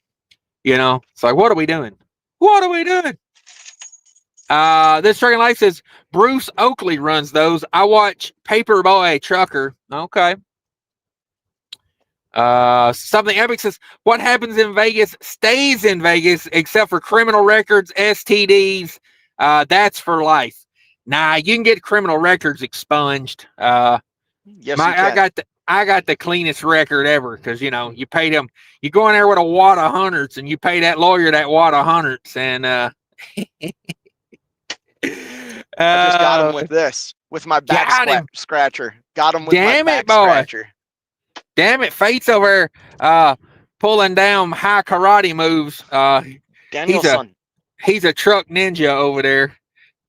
You know, it's like, what are we doing? What are we doing? This Trucking Life says Bruce Oakley runs those. I watch Paperboy Trucker. Okay. Something Epic says, what happens in Vegas stays in Vegas except for criminal records, STDs. That's for life. Nah, you can get criminal records expunged. Yes, you can. I got the cleanest record ever because you pay them. You go in there with a wad of hundreds and you pay that lawyer that wad of hundreds and I just got him with my back scratcher. Got him with my back scratcher. Damn it, Fate's over pulling down high karate moves. Danielson. He's a truck ninja over there.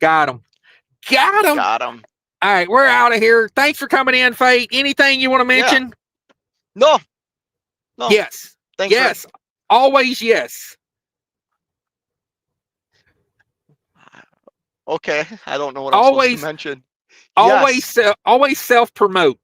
Got him. Got him. All right, we're out of here. Thanks for coming in, Fate. Anything you want to mention? Yeah. No. Yes. Thanks. Yes. Always yes. Okay. I don't know what I'm supposed to mention. Always self-promote.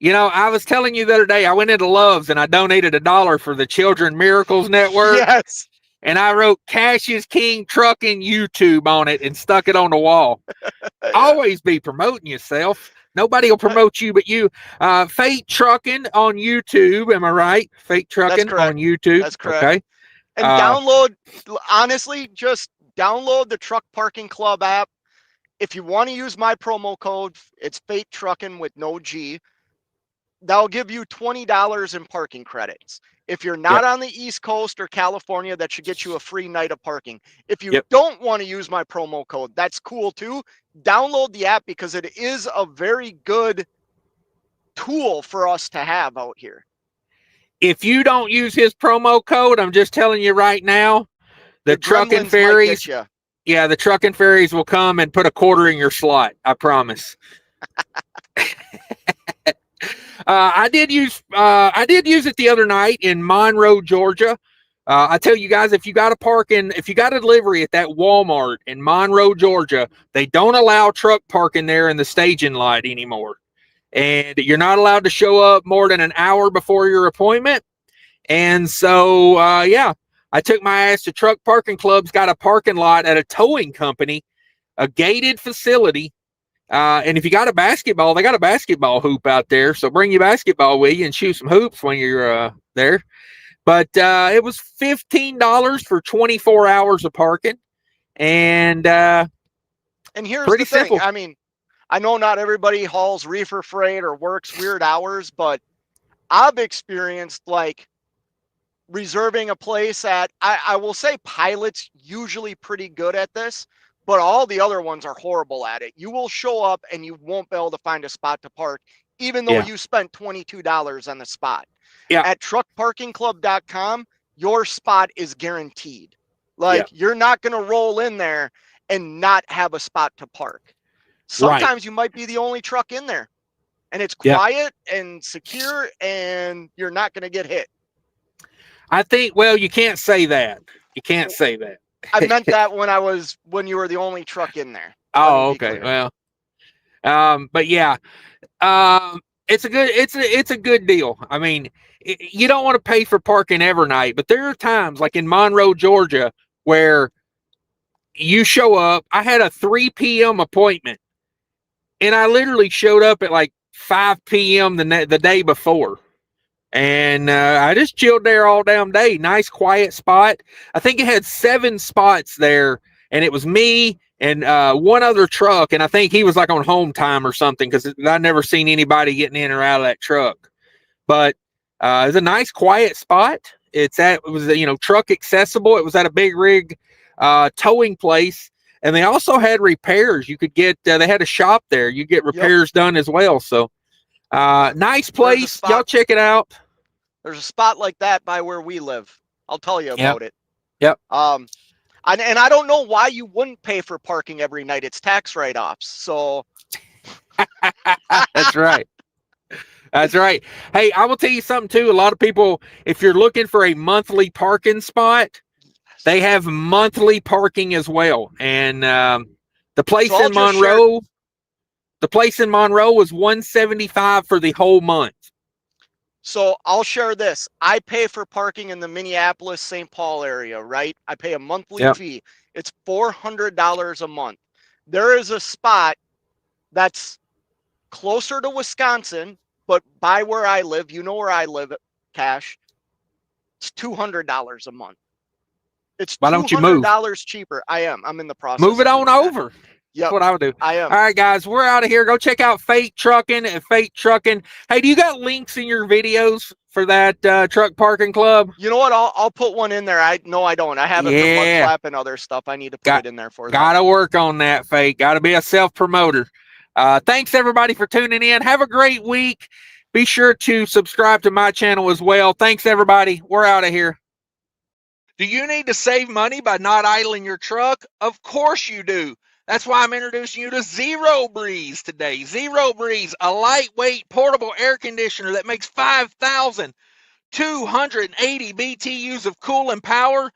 I was telling you the other day, I went into Love's and I donated $1 for the Children Miracles Network. Yes. And I wrote CashisKingtrucking YouTube on it and stuck it on the wall. Always be promoting yourself. Nobody will promote you but you. Fate Trucking on YouTube. Am I right? Fate Trucking on YouTube. That's correct. Okay. And just download the Truck Parking Club app. If you want to use my promo code, it's Fate Trucking with no G. That'll give you $20 in parking credits. If you're not on the East Coast or California, that should get you a free night of parking. If you don't want to use my promo code, that's cool too. Download the app because it is a very good tool for us to have out here. If you don't use his promo code, I'm just telling you right now, the trucking ferries, the trucking ferries will come and put a quarter in your slot. I promise. I did use it the other night in Monroe, Georgia. I tell you guys, if you got a delivery at that Walmart in Monroe, Georgia, they don't allow truck parking there in the staging lot anymore. And you're not allowed to show up more than an hour before your appointment. And so, I took my ass to Truck Parking Club's got a parking lot at a towing company, a gated facility. And if you got a basketball, they got a basketball hoop out there. So bring your basketball with you and shoot some hoops when you're there. But it was $15 for 24 hours of parking. And here's pretty the thing. simple. I mean, I know not everybody hauls reefer freight or works weird hours, but I've experienced like reserving a place at, I will say Pilot's usually pretty good at this. But all the other ones are horrible at it. You will show up and you won't be able to find a spot to park, even though you spent $22 on the spot. Yeah. At truckparkingclub.com, your spot is guaranteed. Like you're not going to roll in there and not have a spot to park. Sometimes you might be the only truck in there and it's quiet and secure and you're not going to get hit. I think, well, you can't say that. You can't say that. I meant that when you were the only truck in there. Oh, okay. Well, but yeah, it's a good deal. I mean, you don't want to pay for parking every night, but there are times like in Monroe, Georgia, where you show up. I had a 3 p.m. appointment and I literally showed up at like 5 p.m. the day before. And I just chilled there all damn day. Nice, quiet spot. I think it had 7 spots there, and it was me and one other truck. And I think he was like on home time or something because I never seen anybody getting in or out of that truck. But it's a nice, quiet spot. It was truck accessible. It was at a big rig towing place, and they also had repairs. You could get. They had a shop there. You get repairs done as well. So nice place. Y'all check it out. There's a spot like that by where we live. I'll tell you about it. Yep. And I don't know why you wouldn't pay for parking every night. It's tax write-offs. So That's right. That's right. Hey, I will tell you something too. A lot of people, if you're looking for a monthly parking spot, they have monthly parking as well. And the place So I'll in just share. Monroe, the place in Monroe was $175 for the whole month. So I'll share this. I pay for parking in the Minneapolis, St. Paul area, right? I pay a monthly Yep. fee. It's $400 a month. There is a spot that's closer to Wisconsin, but by where I live, you know where I live, Cash. It's $200 a month. It's Why don't you move? $200 cheaper. I'm in the process. Move it on over. Yep, That's what I would do. I am. All right, guys, we're out of here. Go check out Fate Trucking at Fate Trucking. Hey, do you got links in your videos for that truck parking club? You know what? I'll put one in there. I don't. I have it for Mudflap and other stuff. I need to put it in there for that. Gotta work on that, Fate. Gotta be a self-promoter. Thanks, everybody, for tuning in. Have a great week. Be sure to subscribe to my channel as well. Thanks, everybody. We're out of here. Do you need to save money by not idling your truck? Of course you do. That's why I'm introducing you to Zero Breeze today. Zero Breeze, a lightweight portable air conditioner that makes 5,280 BTUs of cooling power.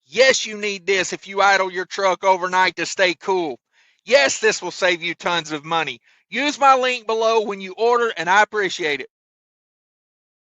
Yes, you need this if you idle your truck overnight to stay cool. Yes, this will save you tons of money. Use my link below when you order, and I appreciate it.